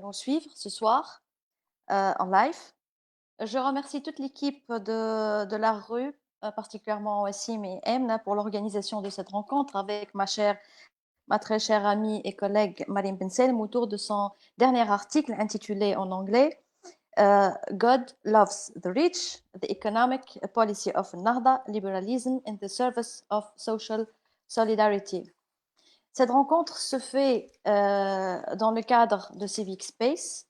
nous suivre ce soir en live. Je remercie toute l'équipe de la rue, particulièrement Wassim et Emna, pour l'organisation de cette rencontre avec ma très chère amie et collègue Mariam Ben Salem autour de son dernier article intitulé en anglais God Loves the Rich, the Economic Policy of Nahda, Liberalism in the Service of Social Solidarity. Cette rencontre se fait dans le cadre de Civic Space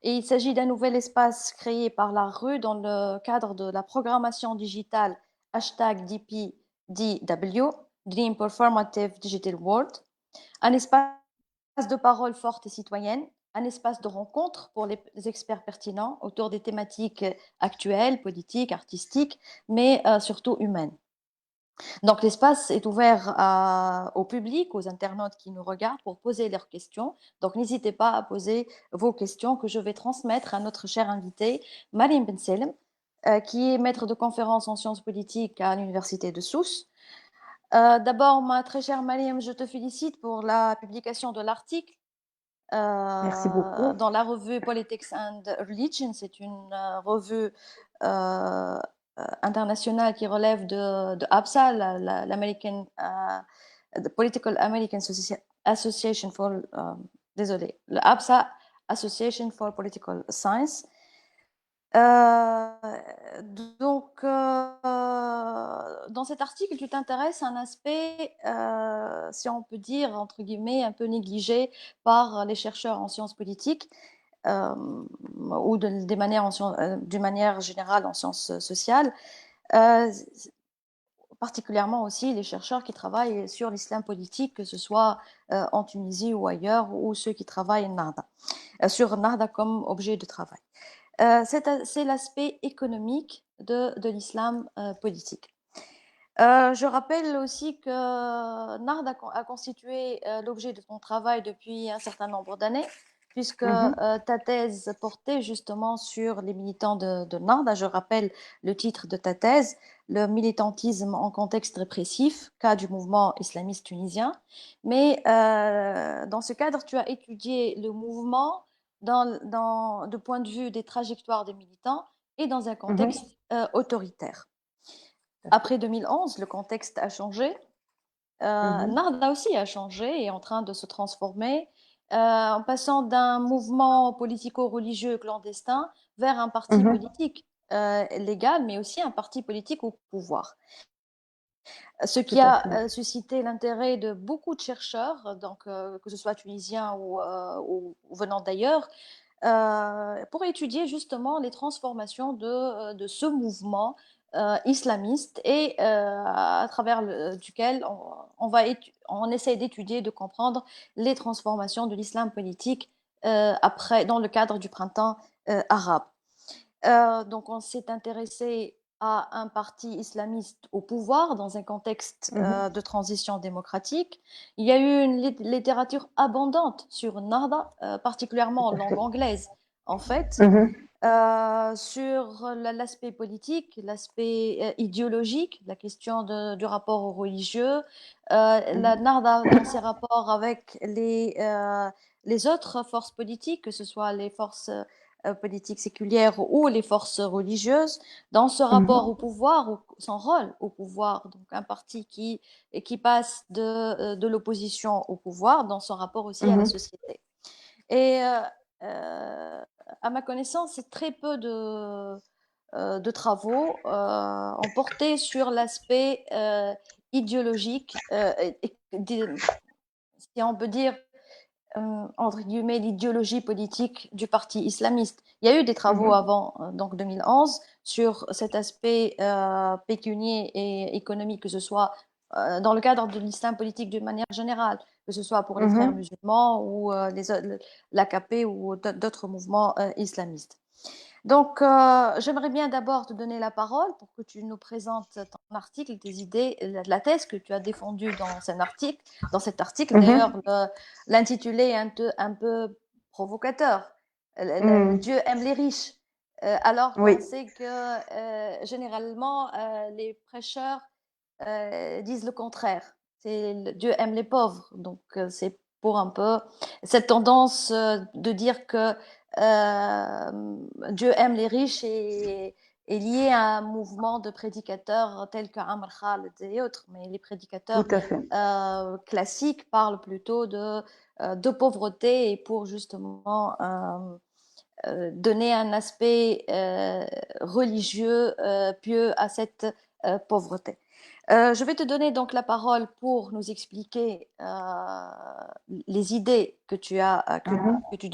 et il s'agit d'un nouvel espace créé par la rue dans le cadre de la programmation digitale #DPDW, Dream Performative Digital World, un espace de parole forte et citoyenne, un espace de rencontre pour les experts pertinents autour des thématiques actuelles, politiques, artistiques, mais surtout humaines. Donc l'espace est ouvert au public, aux internautes qui nous regardent pour poser leurs questions. Donc n'hésitez pas à poser vos questions que je vais transmettre à notre cher invité, Mariam Ben Salem, qui est maître de conférence en sciences politiques à l'université de Sousse. D'abord, ma très chère Mariam, je te félicite pour la publication de l'article Merci beaucoup. dans la revue Politics and Religion. C'est une revue internationale qui relève de APSA, l'American the Political American Association for, désolé, le APSA, Association for Political Science. Euh, donc, dans cet article, tu t'intéresses à un aspect, si on peut dire, entre guillemets, un peu négligé par les chercheurs en sciences politiques ou d'une manière générale en sciences sociales, euh, particulièrement aussi les chercheurs qui travaillent sur l'islam politique, que ce soit en Tunisie ou ailleurs, ou ceux qui travaillent sur Nahda comme objet de travail. C'est l'aspect économique de l'islam politique. Je rappelle aussi que Nahda a constitué l'objet de ton travail depuis un certain nombre d'années, puisque ta thèse portait justement sur les militants de Nahda. Je rappelle le titre de ta thèse, le militantisme en contexte répressif, cas du mouvement islamiste tunisien. Mais dans ce cadre, tu as étudié le mouvement de point de vue des trajectoires des militants et dans un contexte autoritaire. Après 2011, le contexte a changé. Nahda aussi a changé et est en train de se transformer en passant d'un mouvement politico-religieux clandestin vers un parti politique légal, mais aussi un parti politique au pouvoir. Ce Tout qui à fait. a suscité l'intérêt de beaucoup de chercheurs, donc, que ce soit tunisiens ou venant d'ailleurs, pour étudier justement les transformations de ce mouvement islamiste et à travers duquel on essaie d'étudier, de comprendre les transformations de l'islam politique dans le cadre du printemps arabe. Donc on s'est intéressé à un parti islamiste au pouvoir dans un contexte de transition démocratique. Il y a eu une littérature abondante sur Nahda, particulièrement en Tout à langue fait. anglaise, en fait, sur l'aspect politique, l'aspect idéologique, la question du rapport aux religieux, la Nahda dans ses rapports avec les autres forces politiques, que ce soit les forces politiques séculières ou les forces religieuses, dans ce rapport au pouvoir, son rôle au pouvoir, donc un parti qui passe de l'opposition au pouvoir, dans son rapport aussi à la société. Et à ma connaissance, c'est très peu de travaux ont porté sur l'aspect idéologique, si on peut dire, entre guillemets, l'idéologie politique du parti islamiste. Il y a eu des travaux avant, donc 2011, sur cet aspect pécunier et économique, que ce soit dans le cadre de l'islam politique d'une manière générale, que ce soit pour les frères musulmans ou l'AKP ou d'autres mouvements islamistes. Donc, j'aimerais bien d'abord te donner la parole pour que tu nous présentes ton article, tes idées, la thèse que tu as défendue dans cet article. Dans cet article, d'ailleurs, l'intitulé est un peu provocateur. Dieu aime les riches. Alors qu'on Oui, sait que généralement, les prêcheurs disent le contraire. Dieu aime les pauvres. Donc, c'est pour un peu cette tendance de dire que Dieu aime les riches est liée à un mouvement de prédicateurs tels que Amr Khalid et autres, mais les prédicateurs Tout à fait. classiques parlent plutôt de pauvreté et pour justement donner un aspect religieux, pieux à cette pauvreté. Je vais te donner donc la parole pour nous expliquer les idées que tu as, que tu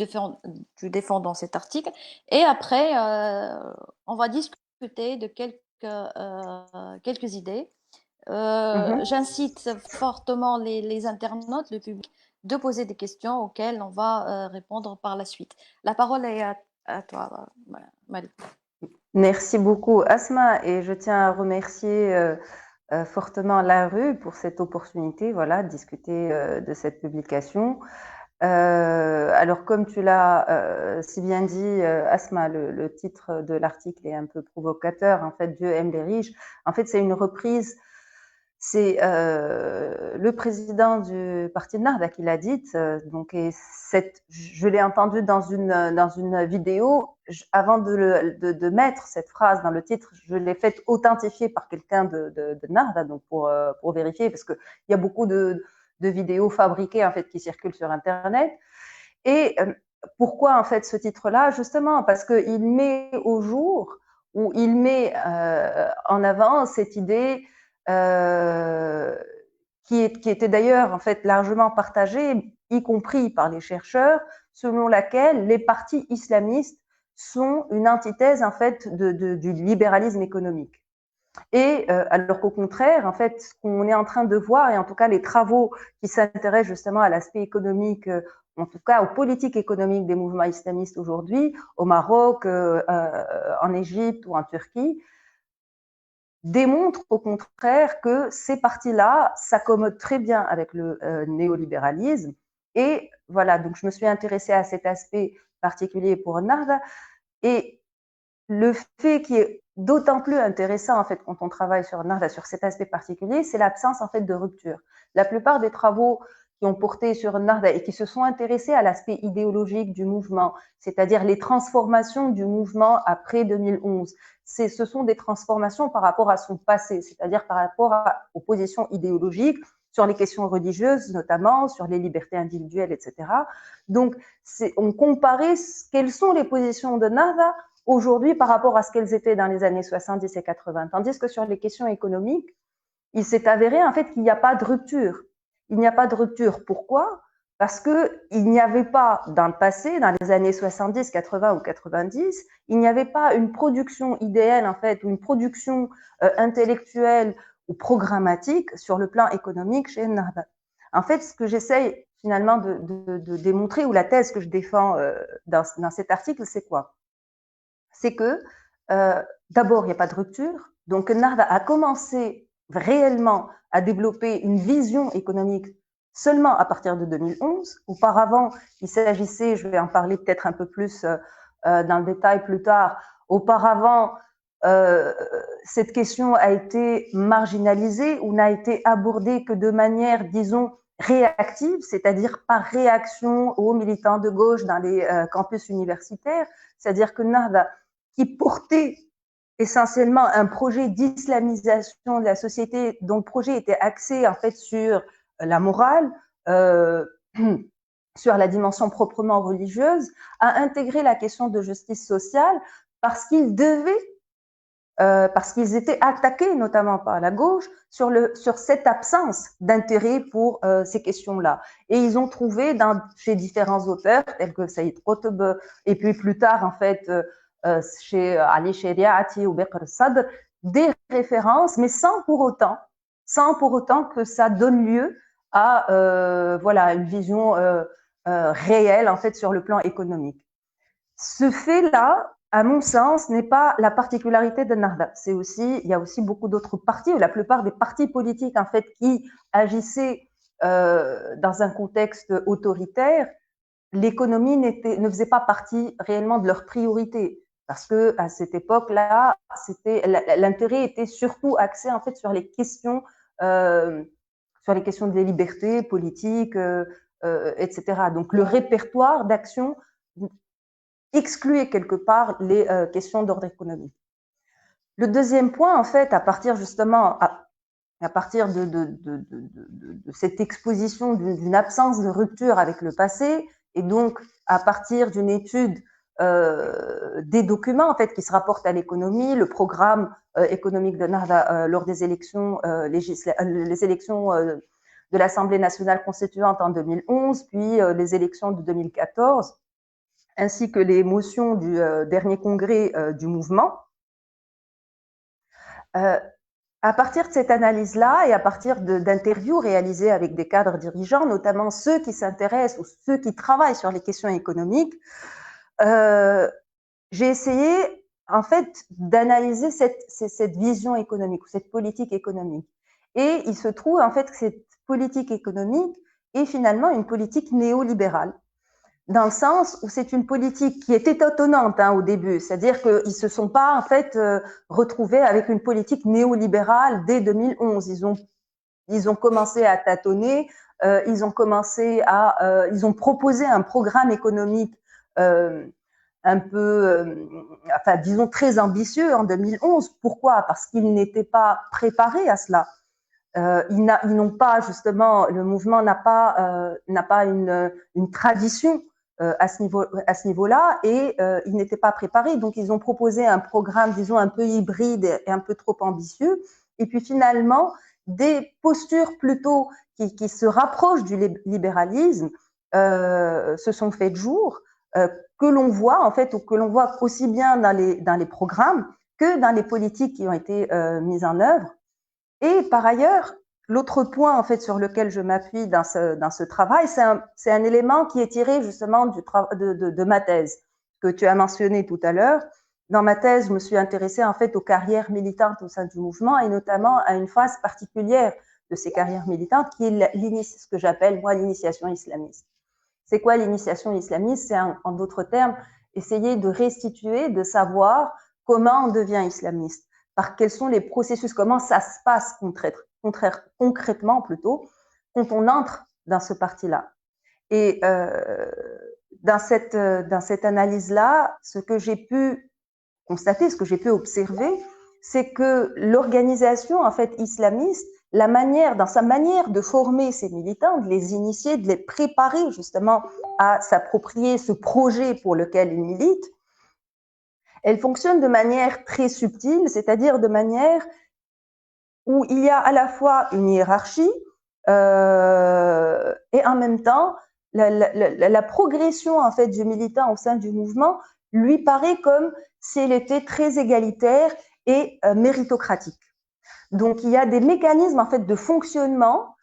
défends dans cet article. Et après, on va discuter de quelques idées. J'incite fortement les internautes, le public, de poser des questions auxquelles on va répondre par la suite. La parole est à toi, Malik. Merci beaucoup, Asma, et je tiens à remercier fortement La Rue pour cette opportunité, voilà, de discuter de cette publication. Alors, comme tu l'as si bien dit, Asma, le titre de l'article est un peu provocateur. En fait, Dieu aime les riches. En fait, c'est une reprise. C'est le président du parti Ennahda qui l'a dite. Donc, et je l'ai entendu dans une vidéo. Avant de mettre cette phrase dans le titre, je l'ai faite authentifier par quelqu'un de Ennahda, donc pour vérifier, parce qu'il y a beaucoup de vidéos fabriquées en fait qui circulent sur Internet. Et pourquoi en fait ce titre-là? Justement parce qu'il met au jour, ou il met en avant cette idée qui était d'ailleurs en fait largement partagée, y compris par les chercheurs, selon laquelle les partis islamistes sont une antithèse en fait du libéralisme économique. Et alors qu'au contraire, en fait, ce qu'on est en train de voir, et en tout cas les travaux qui s'intéressent justement à l'aspect économique, en tout cas aux politiques économiques des mouvements islamistes aujourd'hui, au Maroc, en Égypte ou en Turquie, démontrent au contraire que ces partis-là s'accommodent très bien avec le néolibéralisme. Et voilà, donc je me suis intéressée à cet aspect particulier pour Ennahda. Et le fait qui est d'autant plus intéressant en fait quand on travaille sur Ennahda, sur cet aspect particulier, c'est l'absence en fait de rupture. La plupart des travaux qui ont porté sur Ennahda et qui se sont intéressés à l'aspect idéologique du mouvement, c'est-à-dire les transformations du mouvement après 2011, ce sont des transformations par rapport à son passé, c'est-à-dire par rapport aux positions idéologiques sur les questions religieuses notamment, sur les libertés individuelles, etc. Donc, on comparait quelles sont les positions de Ennahda aujourd'hui par rapport à ce qu'elles étaient dans les années 70 et 80. Tandis que sur les questions économiques, il s'est avéré en fait qu'il n'y a pas de rupture. Il n'y a pas de rupture. Pourquoi? Parce qu'il n'y avait pas dans le passé, dans les années 70, 80 ou 90, il n'y avait pas une production idéale en fait, ou une production intellectuelle ou programmatique sur le plan économique chez Ennahda. En fait, ce que j'essaye finalement de démontrer, ou la thèse que je défends dans cet article, c'est quoi? C'est que d'abord, il n'y a pas de rupture. Donc, Ennahda a commencé réellement à développer une vision économique seulement à partir de 2011. Auparavant, il s'agissait, je vais en parler peut-être un peu plus dans le détail plus tard, auparavant, cette question a été marginalisée ou n'a été abordée que de manière, disons, réactive, c'est-à-dire par réaction aux militants de gauche dans les campus universitaires. C'est-à-dire que Ennahda, qui portait essentiellement un projet d'islamisation de la société, dont le projet était axé en fait sur la morale, sur la dimension proprement religieuse, a intégré la question de justice sociale parce qu'ils devaient parce qu'ils étaient attaqués notamment par la gauche sur cette absence d'intérêt pour ces questions-là. Et ils ont trouvé chez différents auteurs tels que Saïd Qutb et puis plus tard en fait chez Ali Shariati ou Bekr Sadr des références, mais sans pour autant que ça donne lieu à voilà une vision réelle en fait sur le plan économique. Ce fait-là, à mon sens, n'est pas la particularité d'Ennahda. Il y a aussi beaucoup d'autres partis, ou la plupart des partis politiques, en fait, qui agissaient dans un contexte autoritaire. L'économie ne faisait pas partie réellement de leur priorité. Parce que à cette époque-là, l'intérêt était surtout axé, en fait, sur les questions sur les questions des libertés politiques, etc. Donc le répertoire d'action excluait quelque part les questions d'ordre économique. Le deuxième point, en fait, à partir justement, à partir de cette exposition d'une absence de rupture avec le passé, et donc à partir d'une étude des documents en fait qui se rapportent à l'économie, le programme économique de Nahda lors des élections les élections de l'Assemblée nationale constituante en 2011, puis les élections de 2014, ainsi que les motions du dernier congrès du mouvement. À partir de cette analyse-là et à partir d'interviews réalisées avec des cadres dirigeants, notamment ceux qui s'intéressent ou ceux qui travaillent sur les questions économiques, j'ai essayé en fait d'analyser cette vision économique ou cette politique économique. Et il se trouve en fait que cette politique économique est finalement une politique néolibérale, dans le sens où c'est une politique qui est étonnante au début, c'est-à-dire qu'ils se sont pas en fait retrouvés avec une politique néolibérale dès 2011. Ils ont commencé à tâtonner, ils ont proposé un programme économique un peu, enfin disons très ambitieux en 2011. Pourquoi? Parce qu'ils n'étaient pas préparés à cela. Ils n'ont pas justement, le mouvement n'a pas une tradition à ce niveau-là, et ils n'étaient pas préparés. Donc ils ont proposé un programme, disons, un peu hybride et un peu trop ambitieux. Et puis finalement, des postures plutôt qui se rapprochent du libéralisme se sont faites jour, que l'on voit en fait, ou que l'on voit aussi bien dans les programmes que dans les politiques qui ont été mises en œuvre. Et par ailleurs, l'autre point en fait sur lequel je m'appuie dans ce travail, c'est un élément qui est tiré justement de ma thèse que tu as mentionné tout à l'heure. Dans ma thèse, je me suis intéressée en fait aux carrières militantes au sein du mouvement, et notamment à une phase particulière de ces carrières militantes qui est ce que j'appelle moi l'initiation islamiste. C'est quoi l'initiation islamiste? C'est en d'autres termes essayer de restituer, de savoir comment on devient islamiste, par quels sont les processus, comment ça se passe concrètement plutôt quand on entre dans ce parti-là. Et dans cette analyse-là, ce que j'ai pu constater, ce que j'ai pu observer, c'est que l'organisation en fait islamiste, dans sa manière de former ses militants, de les initier, de les préparer justement à s'approprier ce projet pour lequel ils militent, elle fonctionne de manière très subtile, c'est-à-dire de manière où il y a à la fois une hiérarchie et en même temps la progression en fait du militant au sein du mouvement lui paraît comme si elle était très égalitaire et méritocratique. Donc il y a des mécanismes en fait de fonctionnement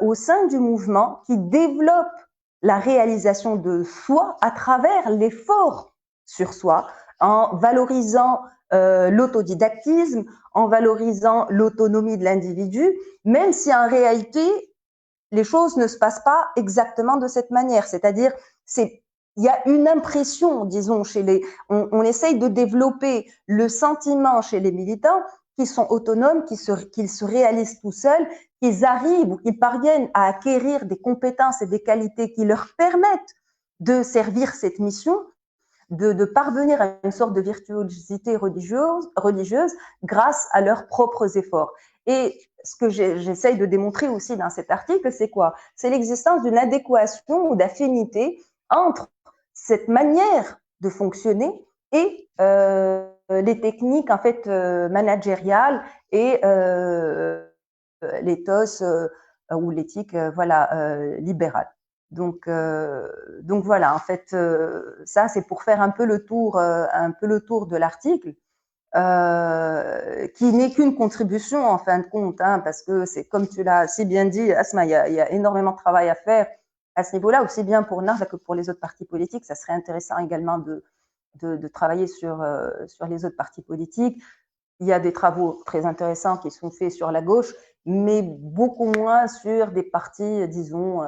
au sein du mouvement qui développent la réalisation de soi à travers l'effort sur soi, en valorisant l'autodidactisme, en valorisant l'autonomie de l'individu, même si en réalité les choses ne se passent pas exactement de cette manière. C'est-à-dire, il y a une impression, disons, on essaye de développer le sentiment chez les militants qu'ils sont autonomes, qu'ils se réalisent tout seuls, qu'ils arrivent ou qu'ils parviennent à acquérir des compétences et des qualités qui leur permettent de servir cette mission, de parvenir à une sorte de virtuosité religieuse grâce à leurs propres efforts. Et ce que j'essaye de démontrer aussi dans cet article, c'est quoi? C'est l'existence d'une adéquation ou d'affinité entre cette manière de fonctionner et les techniques en fait managériales et l'éthos ou l'éthique libérale. Donc voilà, en fait, ça c'est pour faire un peu le tour de l'article, qui n'est qu'une contribution en fin de compte, parce que c'est comme tu l'as si bien dit, Asma, il y a énormément de travail à faire à ce niveau-là, aussi bien pour Nahda que pour les autres partis politiques. Ça serait intéressant également de travailler sur les autres partis politiques. Il y a des travaux très intéressants qui sont faits sur la gauche, mais beaucoup moins sur des partis, disons,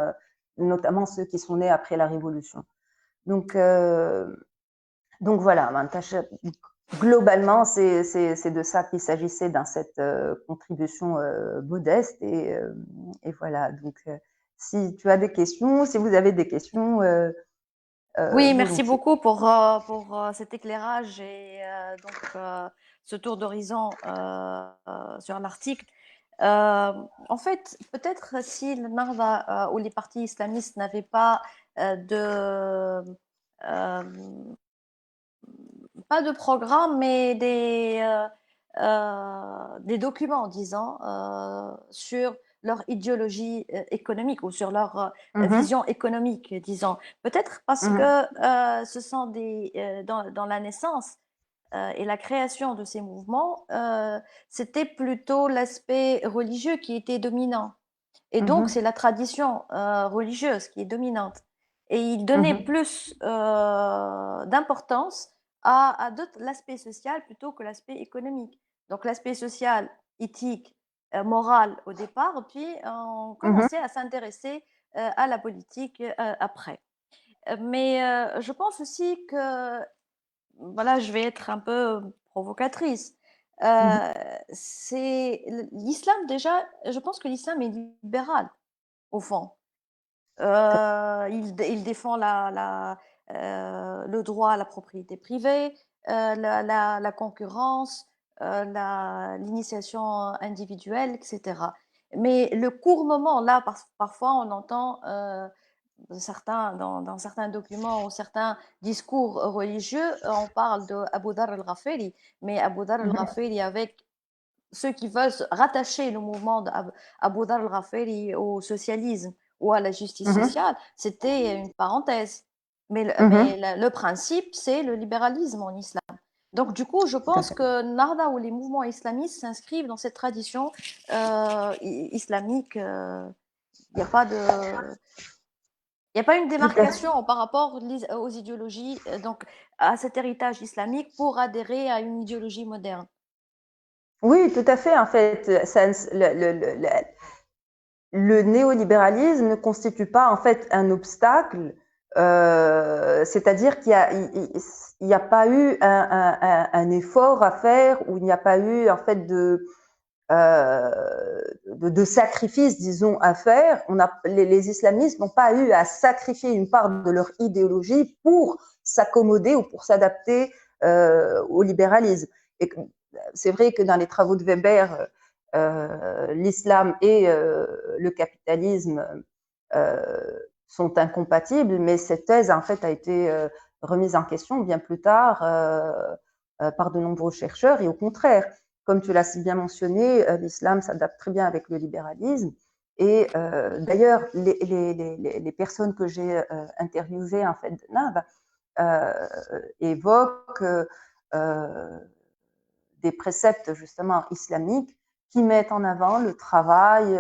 notamment ceux qui sont nés après la Révolution. Donc voilà, globalement, c'est de ça qu'il s'agissait dans cette contribution modeste. Et voilà, donc si tu as des questions, si vous avez des questions, Oui, merci volontiers. beaucoup pour cet éclairage et ce tour d'horizon sur l'article. En fait, peut-être si le Narda ou les partis islamistes n'avaient pas euh, pas de programme, mais des documents, disons, sur leur idéologie économique ou sur leur Mhm, vision économique, disons. Peut-être parce mhm, que ce sont dans la naissance et la création de ces mouvements, c'était plutôt l'aspect religieux qui était dominant. Et donc, mhm, c'est la tradition religieuse qui est dominante. Et il donnait mhm, plus d'importance à l'aspect social plutôt que l'aspect économique. Donc, l'aspect social, éthique, moral au départ, puis on mhm. commençait à s'intéresser à la politique après. Mais je pense aussi que, voilà, je vais être un peu provocatrice. Mhm. C'est l'islam déjà, je pense que l'islam est libéral au fond. Il défend le droit à la propriété privée, la concurrence, l'initiation individuelle, etc. Mais le court moment, là, parfois, on entend dans certains documents ou certains discours religieux, on parle de Abu Dhar al-Ghafiri, mais Abu Dhar Mhm. al-Ghafiri avec ceux qui veulent rattacher le mouvement d'Abu Dhar al-Ghafiri au socialisme ou à la justice Mhm. sociale, c'était une parenthèse. Mais Mhm. le principe, c'est le libéralisme en islam. Donc, du coup, je Tout à pense fait. que Narda ou les mouvements islamistes s'inscrivent dans cette tradition islamique. Il n'y a pas il n'y a pas une Tout à fait. démarcation par rapport aux idéologies, donc à cet héritage islamique pour adhérer à une idéologie moderne. Oui, tout à fait. En fait, le néolibéralisme ne constitue pas en fait un obstacle, c'est-à-dire qu'il n'y a pas eu un effort à faire, ou il n'y a pas eu en fait de sacrifice, disons, à faire. Les islamistes n'ont pas eu à sacrifier une part de leur idéologie pour s'accommoder ou pour s'adapter au libéralisme. Et c'est vrai que dans les travaux de Weber, l'islam et le capitalisme euh, sont incompatibles, mais cette thèse en fait a été remise en question bien plus tard par de nombreux chercheurs. Et au contraire, comme tu l'as si bien mentionné, l'islam s'adapte très bien avec le libéralisme. Et d'ailleurs, les personnes que j'ai interviewées en fait de NAB évoquent des préceptes justement islamiques qui mettent en avant le travail,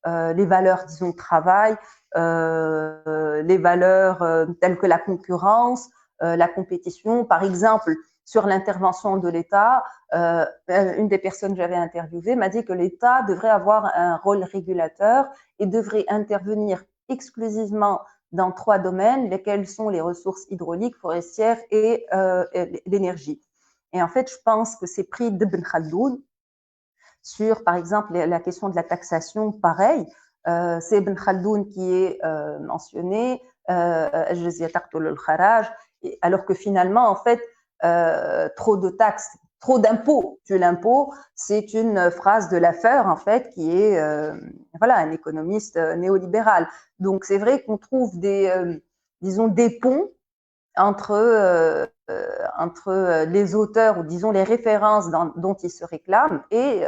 les valeurs, disons, travail, les valeurs telles que la concurrence, la compétition. Par exemple, sur l'intervention de l'État, une des personnes que j'avais interviewées m'a dit que l'État devrait avoir un rôle régulateur et devrait intervenir exclusivement dans 3 domaines, lesquels sont les ressources hydrauliques, forestières et l'énergie. Et en fait, je pense que c'est pris d'Ibn Khaldoun sur, par exemple, la question de la taxation, pareil. C'est Ibn Khaldoun qui est mentionné, alors que finalement, en fait, trop de taxes, trop d'impôts tue l'impôt, c'est une phrase de Laffer, en fait, qui est voilà, un économiste néolibéral. Donc c'est vrai qu'on trouve disons, des ponts entre les auteurs, ou disons les références dont ils se réclament, et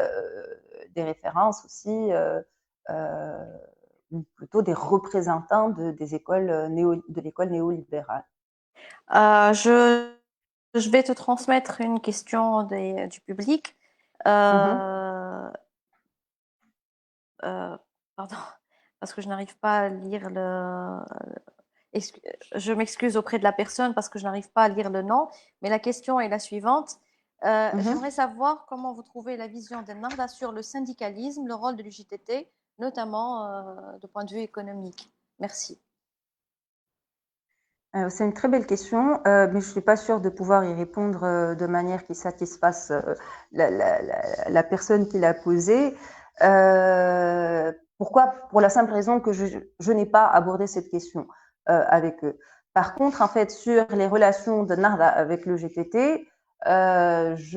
des références aussi, ou plutôt des représentants des écoles de l'école néolibérale. Euh, je, je vais te transmettre une question du public. Mhm. Euh, euh, pardon, parce que je n'arrive pas à lire je m'excuse auprès de la personne parce que je n'arrive pas à lire le nom, mais la question est la suivante. Mhm. J'aimerais savoir comment vous trouvez la vision d'Ennahda sur le syndicalisme, le rôle de l'UJTT, notamment de point de vue économique. Merci. C'est une très belle question, mais je ne suis pas sûre de pouvoir y répondre de manière qui satisfasse la personne qui l'a posée. Pourquoi? Pour la simple raison que je n'ai pas abordé cette question avec eux. Par contre, en fait, sur les relations de Narda avec le GTT, je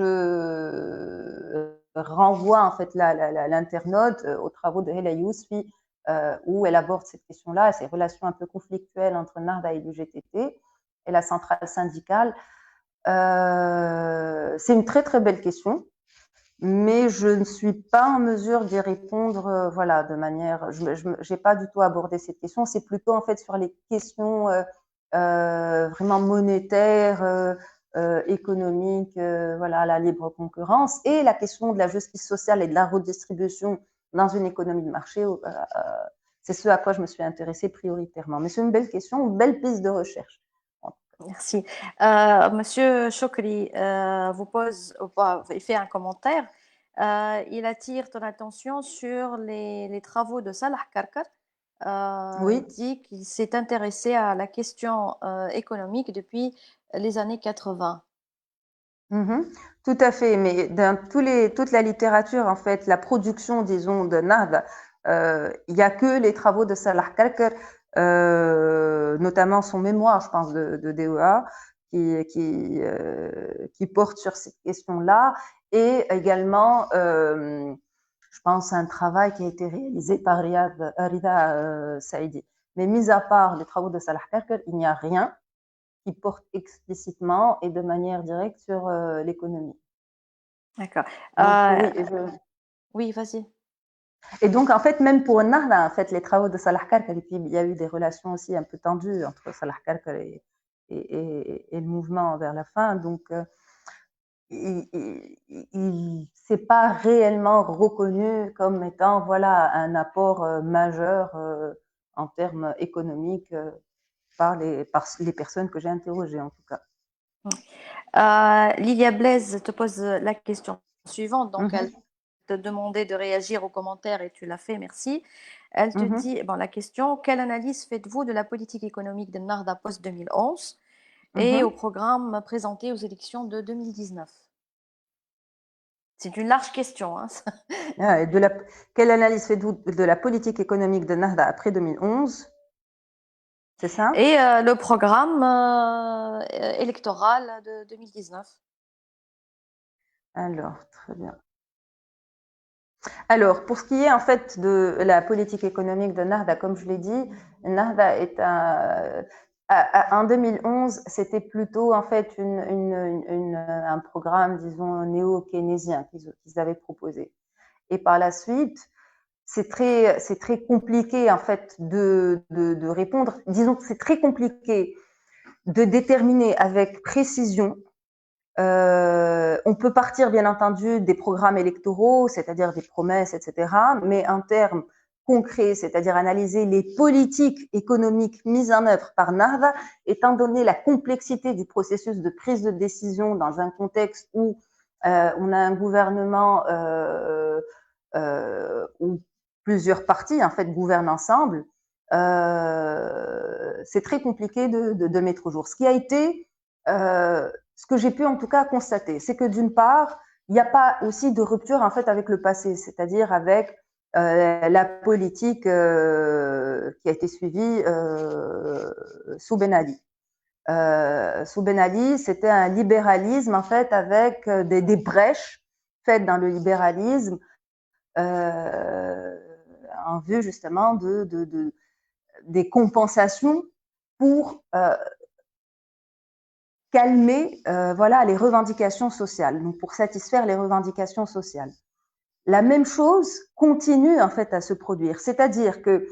renvoie en fait l'internaute aux travaux de Hela Yousfi, où elle aborde cette question-là, ces relations un peu conflictuelles entre Narda et l'UGTT et la centrale syndicale. C'est une très très belle question, mais je ne suis pas en mesure d'y répondre, voilà, de manière. Je n'ai pas du tout abordé cette question. C'est plutôt en fait sur les questions vraiment monétaires, économiques, voilà, la libre concurrence et la question de la justice sociale et de la redistribution dans une économie de marché. C'est ce à quoi je me suis intéressée prioritairement. Mais c'est une belle question, une belle piste de recherche. Merci. Monsieur Chokri vous pose, il fait un commentaire. Il attire ton attention sur les travaux de Salah Karkar. Il Oui. dit qu'il s'est intéressé à la question économique depuis les années 80. Tout à fait, mais dans toute la littérature, en fait, la production, disons, de Nahda, il n'y a que les travaux de Salah Kalker, notamment son mémoire, je pense, de DEA, qui porte sur cette question-là, et également, je pense, un travail qui a été réalisé par Rida Saidi. Mais mis à part les travaux de Salah Kalker, il n'y a rien qui porte explicitement et de manière directe sur l'économie. D'accord. Donc Euh, oui, oui, vas-y. et donc en fait même pour Nahda, en fait les travaux de Salah Karkar, et puis il y a eu des relations aussi un peu tendues entre Salah Karkar et le mouvement vers la fin, donc il s'est pas réellement reconnu comme étant voilà un apport majeur en termes économiques par les personnes que j'ai interrogées en tout cas. Lilia Blaise te pose la question suivante. Donc, elle Mhm, te demandait de réagir aux commentaires et tu l'as fait, merci. Elle te mhm, dit, bon, la question, quelle analyse faites-vous de la politique économique de Narda post-2011 et au mhm. programme présenté aux élections de 2019? C'est une large question. Hein. Ah, quelle analyse faites-vous de la politique économique de Nahda après 2011? C'est ça? Et le programme électoral de 2019. Alors, très bien. Alors, pour ce qui est en fait de la politique économique de Nahda, comme je l'ai dit, Nahda est en 2011, c'était plutôt en fait un programme, disons, néo-keynésien qu'ils avaient proposé. Et par la suite, c'est très compliqué en fait de répondre. Disons que c'est très compliqué de déterminer avec précision. On peut partir bien entendu des programmes électoraux, c'est-à-dire des promesses, etc. Mais en termes concrets, c'est-à-dire analyser les politiques économiques mises en œuvre par Narda, étant donné la complexité du processus de prise de décision dans un contexte où on a un gouvernement où plusieurs partis en fait gouvernent ensemble, c'est très compliqué de mettre au jour. Ce qui a été, ce que j'ai pu en tout cas constater, c'est que d'une part, il n'y a pas aussi de rupture en fait avec le passé, c'est-à-dire avec la politique qui a été suivie sous Ben Ali. Sous Ben Ali, c'était un libéralisme en fait avec des brèches faites dans le libéralisme en vue justement des compensations pour calmer voilà, les revendications sociales, donc pour satisfaire les revendications sociales. La même chose continue en fait à se produire, c'est-à-dire que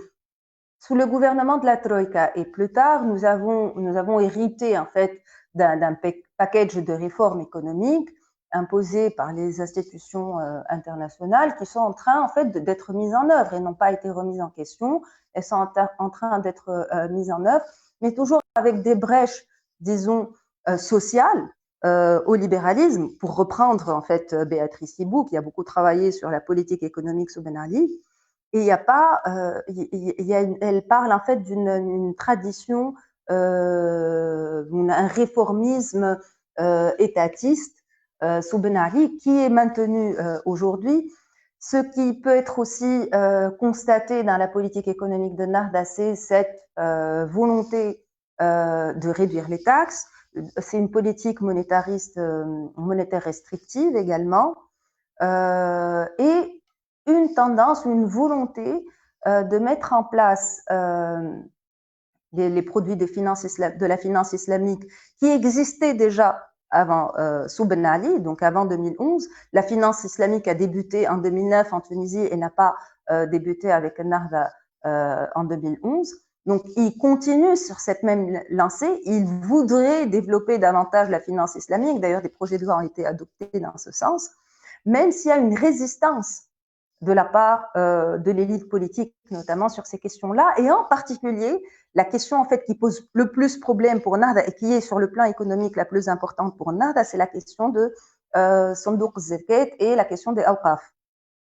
sous le gouvernement de la Troïka et plus tard, nous avons hérité en fait d'un package de réformes économiques imposées par les institutions internationales qui sont en train en fait d'être mises en œuvre et n'ont pas été remises en question. Elles sont en train d'être mises en œuvre, mais toujours avec des brèches, disons, sociales au libéralisme, pour reprendre en fait Béatrice Hibou, qui a beaucoup travaillé sur la politique économique sous Ben Ali. Et il y a pas, elle parle en fait d'une tradition un réformisme étatiste sous Ben Ali qui est maintenu aujourd'hui. Ce qui peut être aussi constaté dans la politique économique de Narda, c'est cette volonté de réduire les taxes. C'est une politique monétariste, monétaire restrictive également, et une tendance, une volonté de mettre en place les produits de la finance islamique qui existaient déjà avant sous Ben Ali, donc avant 2011. La finance islamique a débuté en 2009 en Tunisie et n'a pas débuté avec Narda en 2011. Donc, il continue sur cette même lancée. Il voudrait développer davantage la finance islamique. D'ailleurs, des projets de loi ont été adoptés dans ce sens, même s'il y a une résistance de la part de l'élite politique, notamment sur ces questions-là, et en particulier la question en fait qui pose le plus problème pour Narda et qui est sur le plan économique la plus importante pour Narda, c'est la question de Sandouk Zakat et la question des awqaf,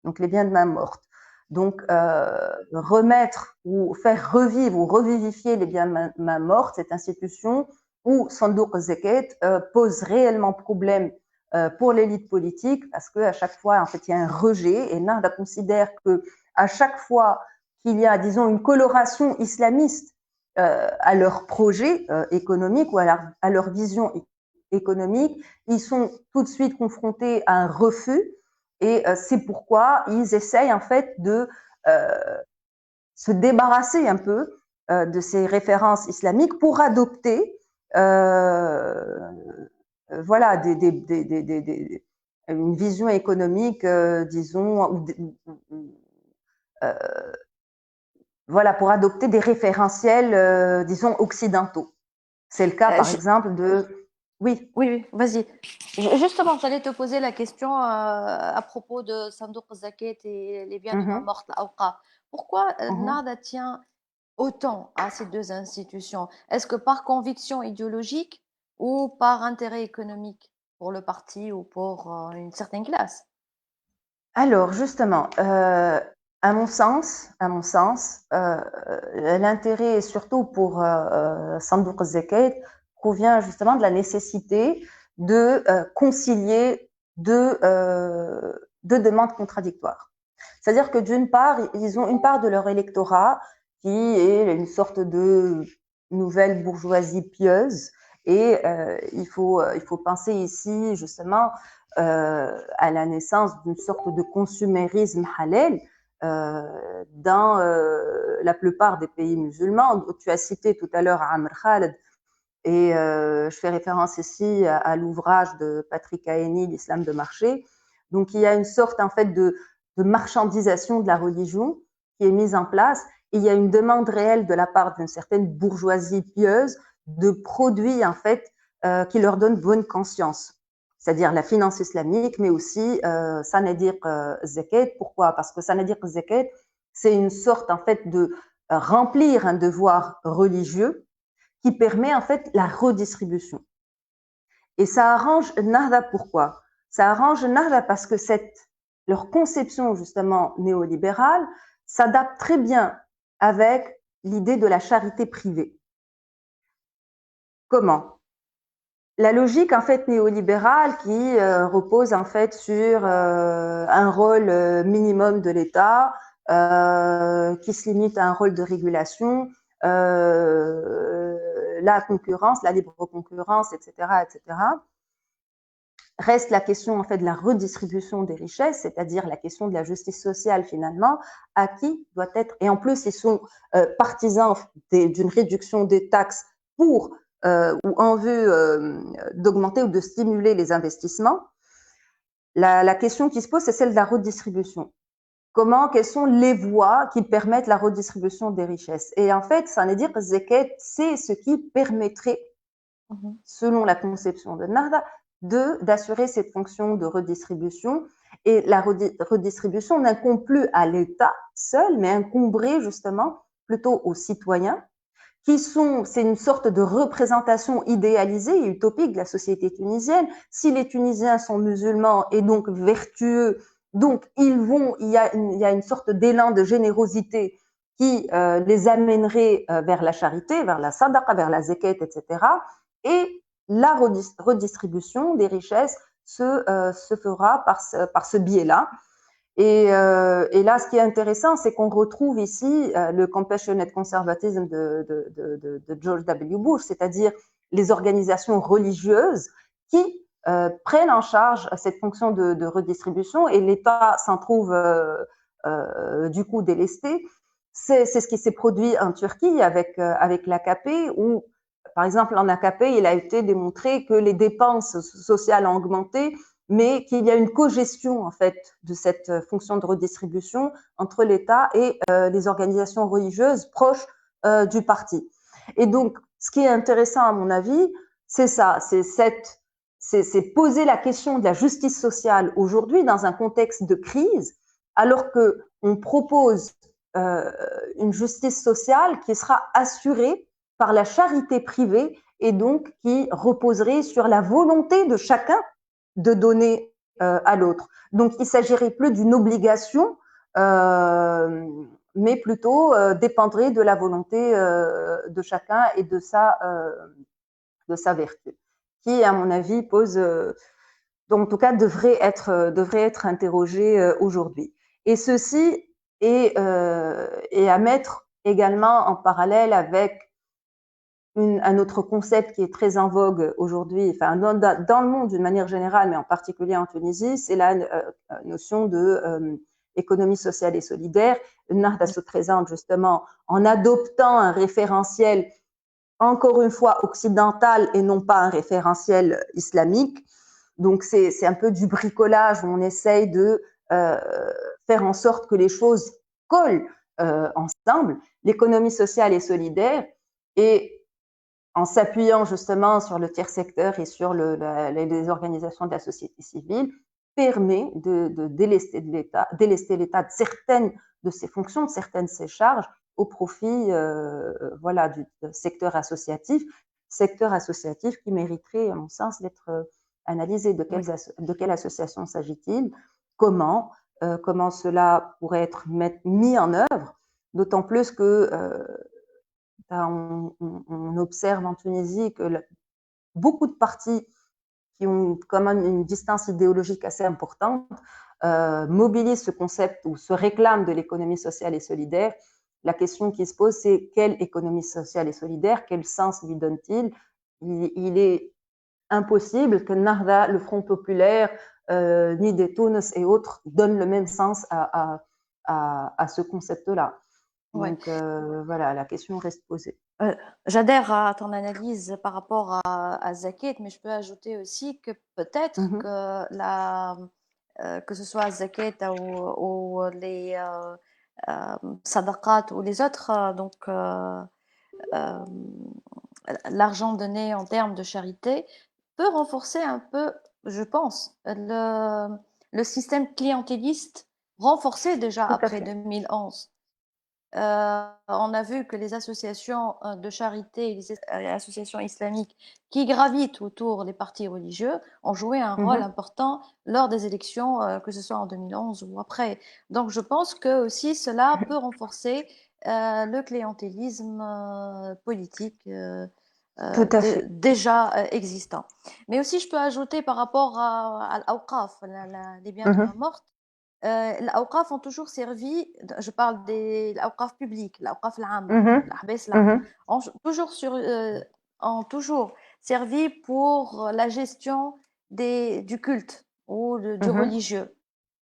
donc les biens de main morte. Donc remettre ou faire revivre ou revivifier les biens de main morte, cette institution où Sandouk Zakat pose réellement problème pour l'élite politique, parce qu'à chaque fois, en fait, il y a un rejet, et Narda considère que à chaque fois qu'il y a, disons, une coloration islamiste à leur projet économique ou à leur vision économique, ils sont tout de suite confrontés à un refus, et c'est pourquoi ils essayent en fait de se débarrasser un peu de ces références islamiques pour adopter voilà, une vision économique, disons, voilà, pour adopter des référentiels, disons, occidentaux. C'est le cas, par exemple, de... Oui. Oui, oui, vas-y. Justement, j'allais te poser la question à propos de Sandouk Zakat et les biens de main morte, l'Awqaf. Pourquoi Narda tient autant à ces deux institutions? Est-ce que par conviction idéologique ou par intérêt économique pour le parti ou pour une certaine classe? Alors, justement, à mon sens, l'intérêt, surtout pour Sandouk Zakat, provient justement de la nécessité de concilier deux demandes contradictoires. C'est-à-dire que d'une part, ils ont une part de leur électorat qui est une sorte de nouvelle bourgeoisie pieuse, et il faut penser ici justement à la naissance d'une sorte de consumérisme halal dans la plupart des pays musulmans. Tu as cité tout à l'heure Amr Khaled, et je fais référence ici à l'ouvrage de Patrick Aeni, L'Islam de marché. Donc il y a une sorte en fait de marchandisation de la religion qui est mise en place, et il y a une demande réelle de la part d'une certaine bourgeoisie pieuse de produits en fait qui leur donnent bonne conscience, c'est-à-dire la finance islamique, mais aussi Sanadir Zakat. Pourquoi? Parce que Sanadir Zakat, c'est une sorte en fait de remplir un devoir religieux qui permet en fait la redistribution. Et ça arrange Nahda. Pourquoi? Ça arrange Nahda parce que leur conception justement néolibérale s'adapte très bien avec l'idée de la charité privée. Comment? La logique en fait néolibérale qui repose en fait sur un rôle minimum de l'État, qui se limite à un rôle de régulation, la concurrence, la libre concurrence, etc., etc. Reste la question en fait de la redistribution des richesses, c'est-à-dire la question de la justice sociale finalement, à qui doit être. Et en plus, ils sont partisans d'une réduction des taxes pour ou en vue d'augmenter ou de stimuler les investissements. La question qui se pose, c'est celle de la redistribution. Quelles sont les voies qui permettent la redistribution des richesses? Et en fait, ça veut dire que Zakat, c'est ce qui permettrait, selon la conception de Narda, d'assurer cette fonction de redistribution. Et la redistribution n'incombe plus à l'État seul, mais incomberait justement plutôt aux citoyens, c'est une sorte de représentation idéalisée et utopique de la société tunisienne. Si les Tunisiens sont musulmans et donc vertueux, donc il y a une sorte d'élan de générosité qui les amènerait vers la charité, vers la sadaqa, vers la zakat, etc. Et la redistribution des richesses se fera par ce biais-là. Et là, ce qui est intéressant, c'est qu'on retrouve ici le compassionate conservatism de George W. Bush, c'est-à-dire les organisations religieuses qui prennent en charge cette fonction de redistribution, et l'État s'en trouve du coup délesté. C'est ce qui s'est produit en Turquie avec l'AKP, où, par exemple, en AKP, il a été démontré que les dépenses sociales ont augmenté, mais qu'il y a une cogestion en fait de cette fonction de redistribution entre l'État et les organisations religieuses proches du parti. Et donc, ce qui est intéressant à mon avis, c'est ça, c'est poser la question de la justice sociale aujourd'hui dans un contexte de crise, alors que on propose une justice sociale qui sera assurée par la charité privée et donc qui reposerait sur la volonté de chacun de donner à l'autre. Donc, il s'agirait plus d'une obligation, mais plutôt dépendrait de la volonté de chacun et de sa vertu, qui, à mon avis, pose, donc, en tout cas, devrait être interrogé aujourd'hui. Et ceci est à mettre également en parallèle avec un autre concept qui est très en vogue aujourd'hui, enfin dans le monde d'une manière générale, mais en particulier en Tunisie, c'est la notion de économie sociale et solidaire. Nahda se présente justement en adoptant un référentiel, encore une fois occidental et non pas un référentiel islamique. Donc c'est un peu du bricolage où on essaye de faire en sorte que les choses collent ensemble. L'économie sociale et solidaire, et en s'appuyant justement sur le tiers secteur et sur les organisations de la société civile, permet de délester l'État de certaines de ses fonctions, de certaines de ses charges, au profit voilà, du secteur associatif qui mériterait, à mon sens, d'être analysé. De quelle association s'agit-il? Comment cela pourrait être mis en œuvre? D'autant plus que on observe en Tunisie que beaucoup de partis qui ont quand même une distance idéologique assez importante mobilisent ce concept ou se réclament de l'économie sociale et solidaire. La question qui se pose, c'est quelle économie sociale et solidaire, quel sens lui donne-t-il? Il est impossible que Nahda, le Front populaire, ni des Tunis et autres donnent le même sens à ce concept-là. Donc voilà, la question reste posée. J'adhère à ton analyse par rapport à Zakat, mais je peux ajouter aussi que peut-être que ce soit Zakat ou les sadaqat ou les autres, donc l'argent donné en termes de charité peut renforcer un peu, je pense, le système clientéliste renforcé déjà après 2011. On a vu que les associations de charité, les associations islamiques qui gravitent autour des partis religieux ont joué un rôle important lors des élections, que ce soit en 2011 ou après. Donc je pense que aussi cela peut renforcer le clientélisme politique déjà existant. Mais aussi je peux ajouter par rapport à l'awqaf, les biens de main morte. Les awqaf ont toujours servi, je parle des awqaf publics, l'awqaf العامة, l'ahbas العامة, ont toujours servi pour la gestion du culte ou du religieux,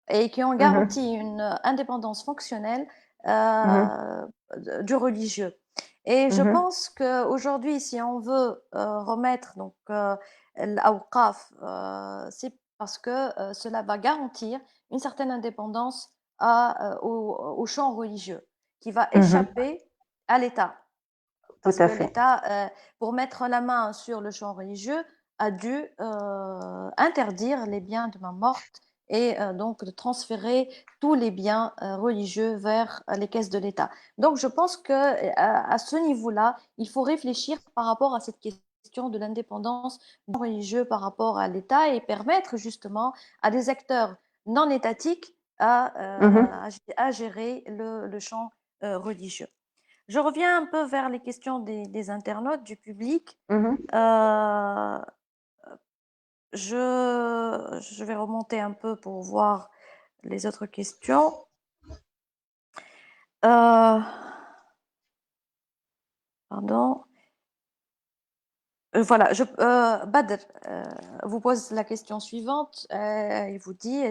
et qui ont garanti une indépendance fonctionnelle du religieux. Et je pense qu'aujourd'hui, si on veut remettre donc l'awqaf, c'est parce que cela va garantir une certaine indépendance au champ religieux qui va échapper à l'État. Parce que l'État, pour mettre la main sur le champ religieux, a dû interdire les biens de main morte et donc de transférer tous les biens religieux vers les caisses de l'État. Donc je pense qu'à ce niveau-là, il faut réfléchir par rapport à cette question de l'indépendance religieuse par rapport à l'État et permettre justement à des acteurs non étatiques à gérer le champ religieux. Je reviens un peu vers les questions des internautes, du public. Mhm. Je vais remonter un peu pour voir les autres questions. Pardon. Voilà, Badr vous pose la question suivante. Il vous dit,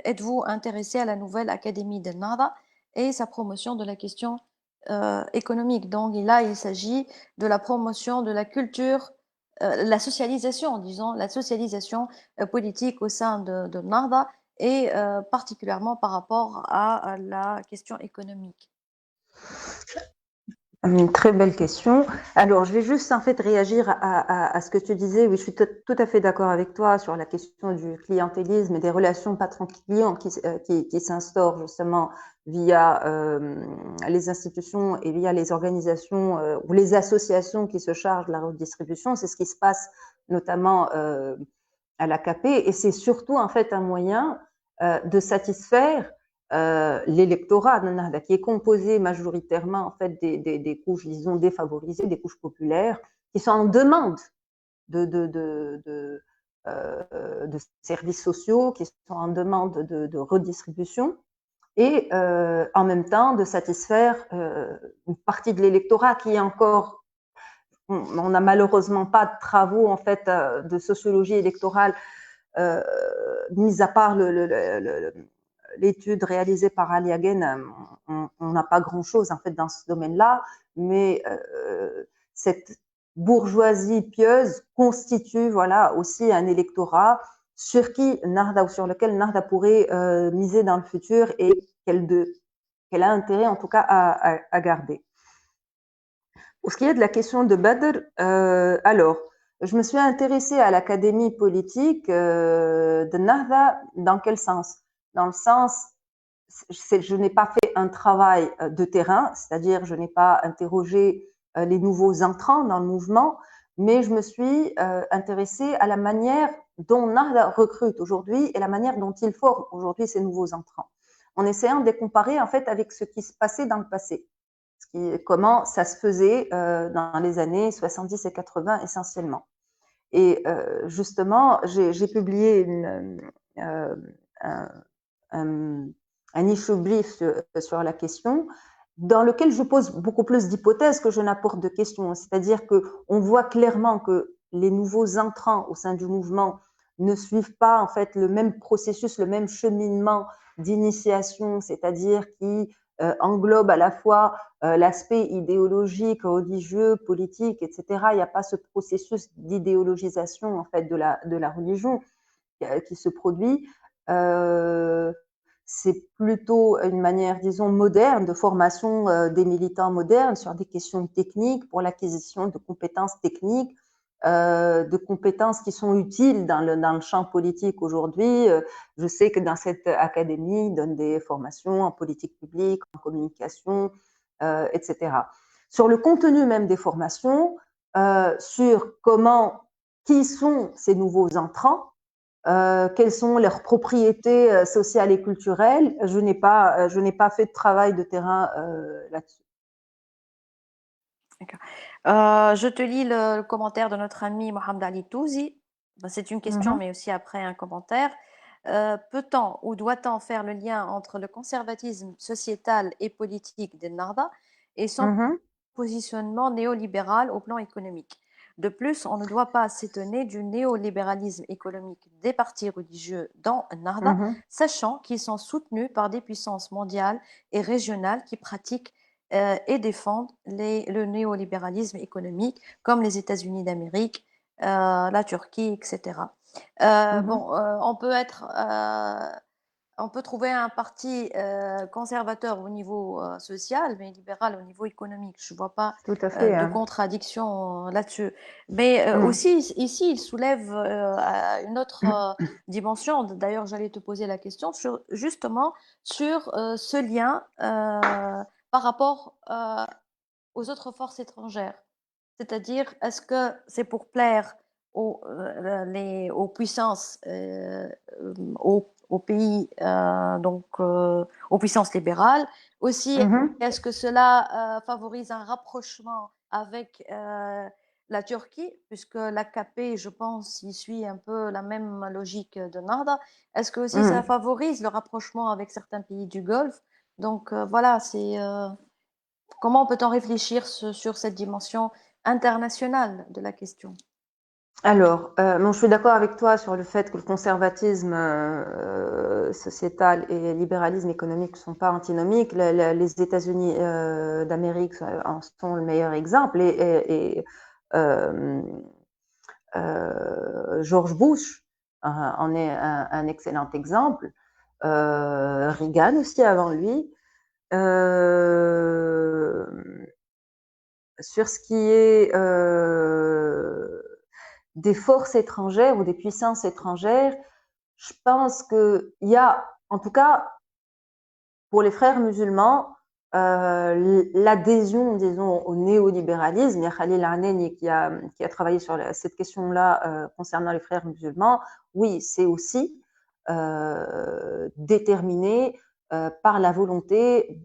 êtes-vous intéressé à la nouvelle Académie de Nahda et sa promotion de la question économique? Donc là, il s'agit de la promotion de la culture, la socialisation, disons, la socialisation politique au sein de Nahda et particulièrement par rapport à la question économique. Une très belle question. Alors, je vais juste en fait réagir à ce que tu disais. Oui, je suis tout à fait d'accord avec toi sur la question du clientélisme et des relations patron-client qui s'instaurent justement via les institutions et via les organisations ou les associations qui se chargent de la redistribution. C'est ce qui se passe notamment à l'AKP et c'est surtout en fait un moyen de satisfaire l'électorat de Nahda, qui est composé majoritairement en fait des couches, disons, défavorisées, des couches populaires, qui sont en demande de services sociaux, qui sont en demande de redistribution, et en même temps de satisfaire une partie de l'électorat qui est encore on n'a malheureusement pas de travaux en fait de sociologie électorale, mis à part l'étude réalisée par Ali Hagen, on n'a pas grand-chose en fait dans ce domaine-là, mais cette bourgeoisie pieuse constitue voilà aussi un électorat sur qui Nahda ou sur lequel Nahda pourrait miser dans le futur et qu'elle a intérêt en tout cas à garder. Pour ce qui est de la question de Badr, alors, je me suis intéressée à l'académie politique de Nahda. Dans quel sens? Dans le sens, je n'ai pas fait un travail de terrain, c'est-à-dire je n'ai pas interrogé les nouveaux entrants dans le mouvement, mais je me suis intéressée à la manière dont Nahda recrute aujourd'hui et la manière dont il forme aujourd'hui ces nouveaux entrants, en essayant de les comparer en fait avec ce qui se passait dans le passé. Comment ça se faisait dans les années 70 et 80 essentiellement. Et justement, j'ai publié un, un issue brief sur la question dans lequel je pose beaucoup plus d'hypothèses que je n'apporte de questions. C'est-à-dire qu'on voit clairement que les nouveaux entrants au sein du mouvement ne suivent pas en fait le même processus, le même cheminement d'initiation, c'est-à-dire qui englobe à la fois l'aspect idéologique, religieux, politique, etc. Il n'y a pas ce processus d'idéologisation en fait de la religion qui se produit. C'est plutôt une manière, disons, moderne de formation des militants modernes sur des questions techniques pour l'acquisition de compétences techniques, de compétences qui sont utiles dans le champ politique aujourd'hui. Je sais que dans cette académie, ils donnent des formations en politique publique, en communication, etc. Sur le contenu même des formations, sur qui sont ces nouveaux entrants, quelles sont leurs propriétés sociales et culturelles. Je n'ai pas fait de travail de terrain là-dessus. Je te lis le commentaire de notre ami Mohamed Ali Touzi. C'est une question, mais aussi après un commentaire. Peut-on ou doit-on faire le lien entre le conservatisme sociétal et politique de Nahda et son positionnement néolibéral au plan économique? De plus, on ne doit pas s'étonner du néolibéralisme économique des partis religieux dans Nahda, sachant qu'ils sont soutenus par des puissances mondiales et régionales qui pratiquent et défendent le néolibéralisme économique, comme les États-Unis d'Amérique, la Turquie, etc. Bon, on peut trouver un parti conservateur au niveau social, mais libéral au niveau économique. Je ne vois pas Tout à fait, de contradiction là-dessus. Mais aussi, ici, il soulève une autre dimension. D'ailleurs, j'allais te poser la question justement sur ce lien par rapport aux autres forces étrangères. C'est-à-dire, est-ce que c'est pour plaire aux puissances, aux pays, aux puissances libérales. Aussi, est-ce que cela favorise un rapprochement avec la Turquie, puisque l'AKP, je pense, il suit un peu la même logique de Nahda. Est-ce que aussi ça favorise le rapprochement avec certains pays du Golfe? Donc voilà, c'est comment peut-on réfléchir sur cette dimension internationale de la question? Alors, bon, je suis d'accord avec toi sur le fait que le conservatisme sociétal et le libéralisme économique ne sont pas antinomiques. Les États-Unis d'Amérique en sont le meilleur exemple. George Bush en est un excellent exemple. Reagan aussi avant lui. Sur ce qui est des forces étrangères ou des puissances étrangères, je pense qu'il y a, en tout cas, pour les frères musulmans, l'adhésion, disons, au néolibéralisme. Il y a Khalil Aneni qui a travaillé sur cette question-là concernant les frères musulmans. Oui, c'est aussi déterminé par la volonté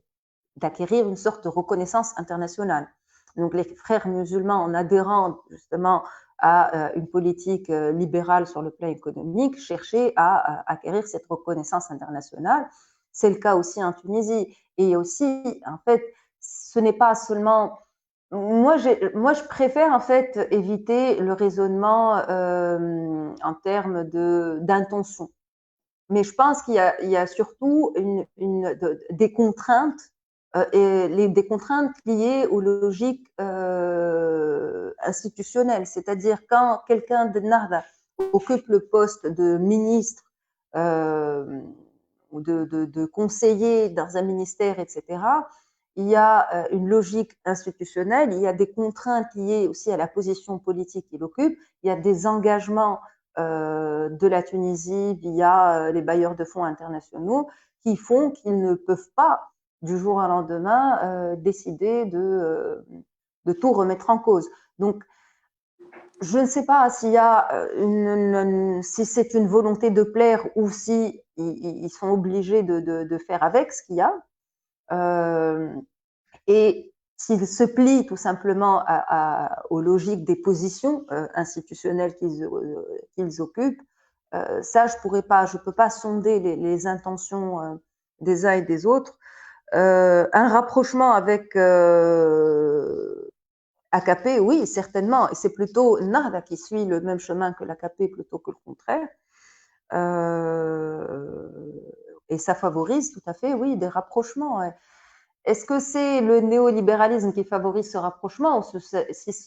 d'acquérir une sorte de reconnaissance internationale. Donc les frères musulmans, en adhérant justement à une politique libérale sur le plan économique, cherchaient à acquérir cette reconnaissance internationale. C'est le cas aussi en Tunisie. Et aussi, en fait, ce n'est pas seulement... Moi, je préfère en fait éviter le raisonnement en termes d'intention. Mais je pense qu'il y a surtout des contraintes des contraintes liées aux logiques institutionnelles. C'est-à-dire quand quelqu'un de Nahda occupe le poste de ministre ou de conseiller dans un ministère, etc., il y a une logique institutionnelle, il y a des contraintes liées aussi à la position politique qu'il occupe, il y a des engagements de la Tunisie via les bailleurs de fonds internationaux qui font qu'ils ne peuvent pas du jour au lendemain décider de tout remettre en cause. Donc, je ne sais pas s'il y a si c'est une volonté de plaire ou si ils sont obligés de faire avec ce qu'il y a. Et s'ils se plient tout simplement aux logiques des positions institutionnelles qu'ils occupent, ça, je peux pas sonder les intentions des uns et des autres. Un rapprochement avec AKP, oui, certainement. Et c'est plutôt Nahda qui suit le même chemin que l'AKP plutôt que le contraire. Et ça favorise tout à fait, oui, des rapprochements. Est-ce que c'est le néolibéralisme qui favorise ce rapprochement ou est-ce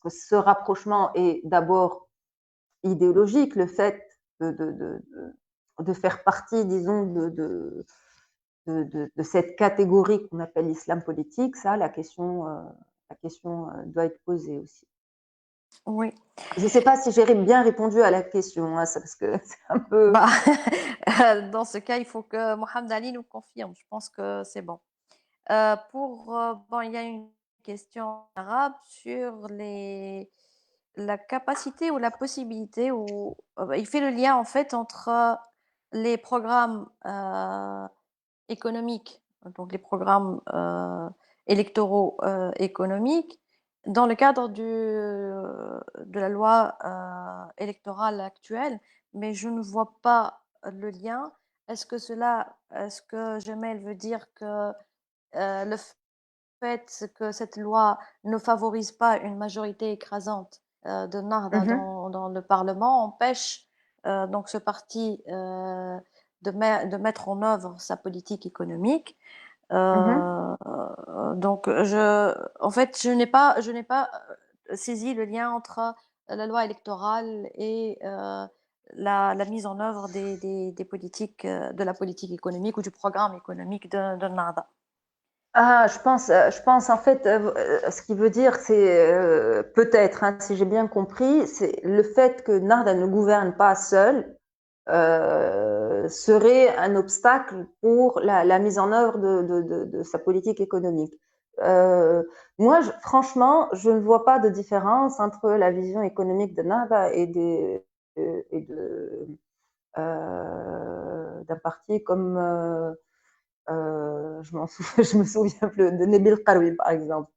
que ce rapprochement est d'abord idéologique, le fait de faire partie, disons, de cette catégorie qu'on appelle l'islam politique? Ça, la question doit être posée aussi. Oui. Je ne sais pas si j'ai bien répondu à la question, hein, parce que c'est un peu... Bah, dans ce cas, il faut que Mohamed Ali nous confirme. Je pense que c'est bon. Bon, il y a une question arabe sur la capacité ou la possibilité, ou il fait le lien en fait entre les programmes économiques, donc les programmes électoraux économiques, dans le cadre de la loi électorale actuelle, mais je ne vois pas le lien. Est-ce que Jamel veut dire que le fait que cette loi ne favorise pas une majorité écrasante de Nahda dans le Parlement empêche donc ce parti de mettre en œuvre sa politique économique. Donc, en fait, je n'ai pas saisi le lien entre la loi électorale et la mise en œuvre des politiques, de la politique économique ou du programme économique de Nahda. Ah, je pense en fait, ce qu'il veut dire, c'est peut-être, hein, si j'ai bien compris, c'est le fait que Narda ne gouverne pas seul serait un obstacle pour la mise en œuvre de sa politique économique. Moi, franchement, je ne vois pas de différence entre la vision économique de Narda et de d'un parti comme, je me souviens plus, de Nabil Karoui, par exemple.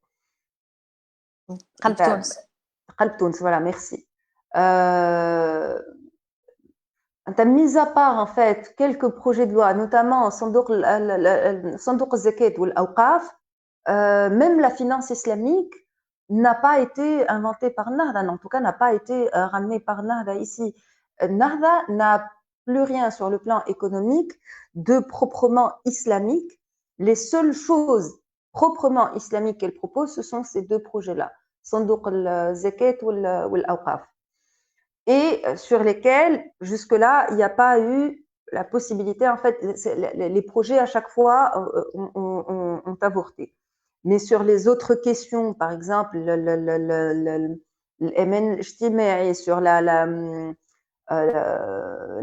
قلب تونس. Qalb Tounes, voilà, merci. Euh, mis à part en fait quelques projets de loi, notamment Sandouk al-Zakat ou al-Awqaf, même la finance islamique n'a pas été inventée par Nahda, en tout cas n'a pas été ramenée par Nahda ici. Nahda n'a plus rien sur le plan économique de proprement islamique. Les seules choses proprement islamiques qu'elle propose, ce sont ces deux projets-là, Sandouk al-Zakat ou al-Awqaf, et sur lesquels, jusque-là, il n'y a pas eu la possibilité, en fait, les projets à chaque fois ont avorté. Mais sur les autres questions, par exemple, sur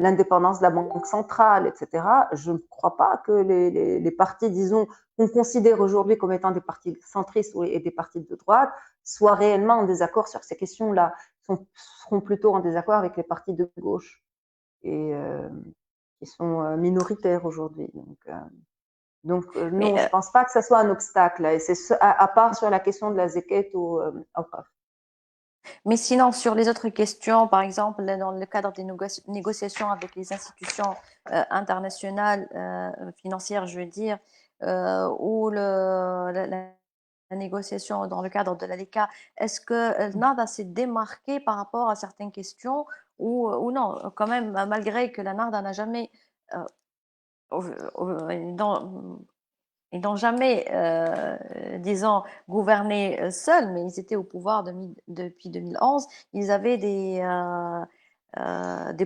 l'indépendance de la Banque centrale, etc., je ne crois pas que les partis, disons, qu'on considère aujourd'hui comme étant des partis centristes et des partis de droite, soient réellement en désaccord sur ces questions-là, seront plutôt en désaccord avec les partis de gauche et qui sont minoritaires aujourd'hui. Donc non, je ne pense pas que ça soit un obstacle. Et c'est à part sur la question de la zakat ou Awqaf. Mais sinon, sur les autres questions, par exemple, dans le cadre des négociations avec les institutions internationales, financières, je veux dire, ou la négociation dans le cadre de l'ALECA, est-ce que NARDA s'est démarqué par rapport à certaines questions ou non? Quand même, malgré que la NARDA n'a jamais, dans, ils n'ont jamais, disons, gouverné seuls, mais ils étaient au pouvoir depuis 2011. Ils avaient des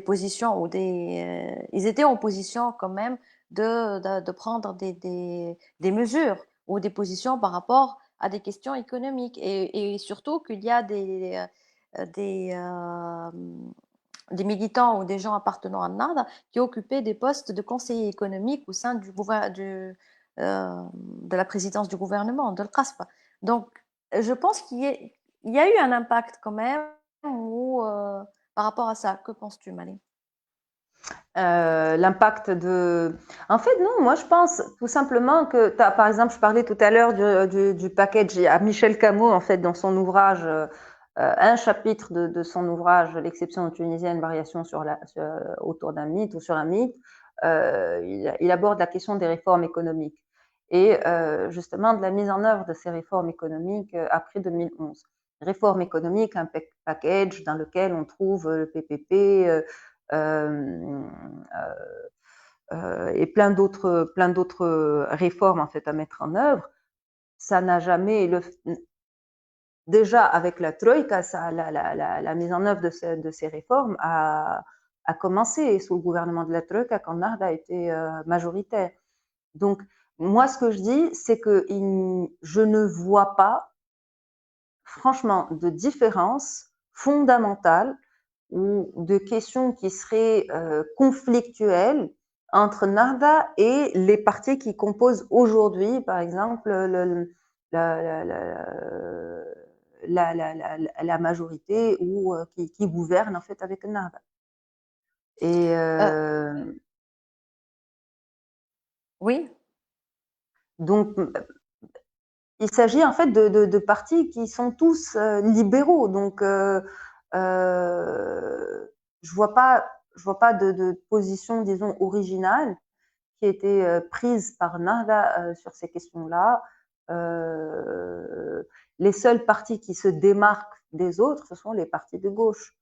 positions ou ils étaient en position quand même de prendre des mesures ou des positions par rapport à des questions économiques. Et surtout qu'il y a des, euh, des militants ou des gens appartenant à NARDA qui occupaient des postes de conseiller économique au sein de la présidence du gouvernement, de l'Qaspa. Donc, je pense qu'il y a eu un impact quand même par rapport à ça. Que penses-tu, Malé? L'impact de... En fait, non, moi je pense tout simplement que, par exemple, je parlais tout à l'heure du package à Michel Camo, en fait, dans son ouvrage, un chapitre de son ouvrage, L'exception tunisienne, variation autour d'un mythe ou sur un mythe, il aborde la question des réformes économiques et justement de la mise en œuvre de ces réformes économiques après 2011. Réformes économiques, un package dans lequel on trouve le PPP, et plein d'autres réformes en fait à mettre en œuvre. Ça n'a jamais déjà avec la Troïka, la mise en œuvre de ces réformes a commencé sous le gouvernement de la Troïka quand Nahda était majoritaire. Donc moi ce que je dis, c'est que je ne vois pas franchement de différence fondamentale ou de questions qui seraient conflictuelles entre Nahda et les partis qui composent aujourd'hui, par exemple, la majorité ou qui gouverne en fait avec Nahda. Et Oui. donc, il s'agit en fait de partis qui sont tous libéraux. Donc, je vois pas de position, disons, originale qui a été prise par Nahda sur ces questions-là. Les seuls partis qui se démarquent des autres, ce sont les partis de gauche.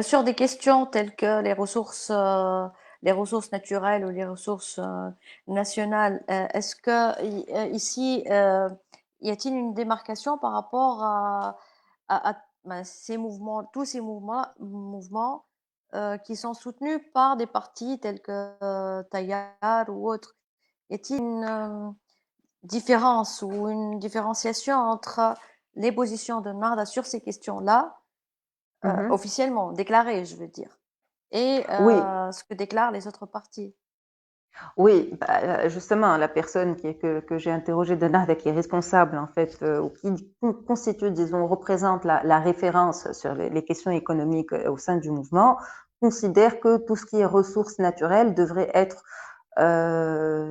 Sur des questions telles que les ressources naturelles ou les ressources nationales, est-ce que ici, y a-t-il une démarcation par rapport à ces mouvements, tous ces mouvements qui sont soutenus par des partis tels que Tayyar ou autres? Y a-t-il une différence ou une différenciation entre les positions de Narda sur ces questions-là, officiellement déclarées, je veux dire, et Oui, ce que déclarent les autres partis? oui, justement, la personne que j'ai interrogée de Nahda, qui est responsable en fait, ou qui constitue, disons, représente la référence sur les questions économiques au sein du mouvement, considère que tout ce qui est ressources naturelles devrait être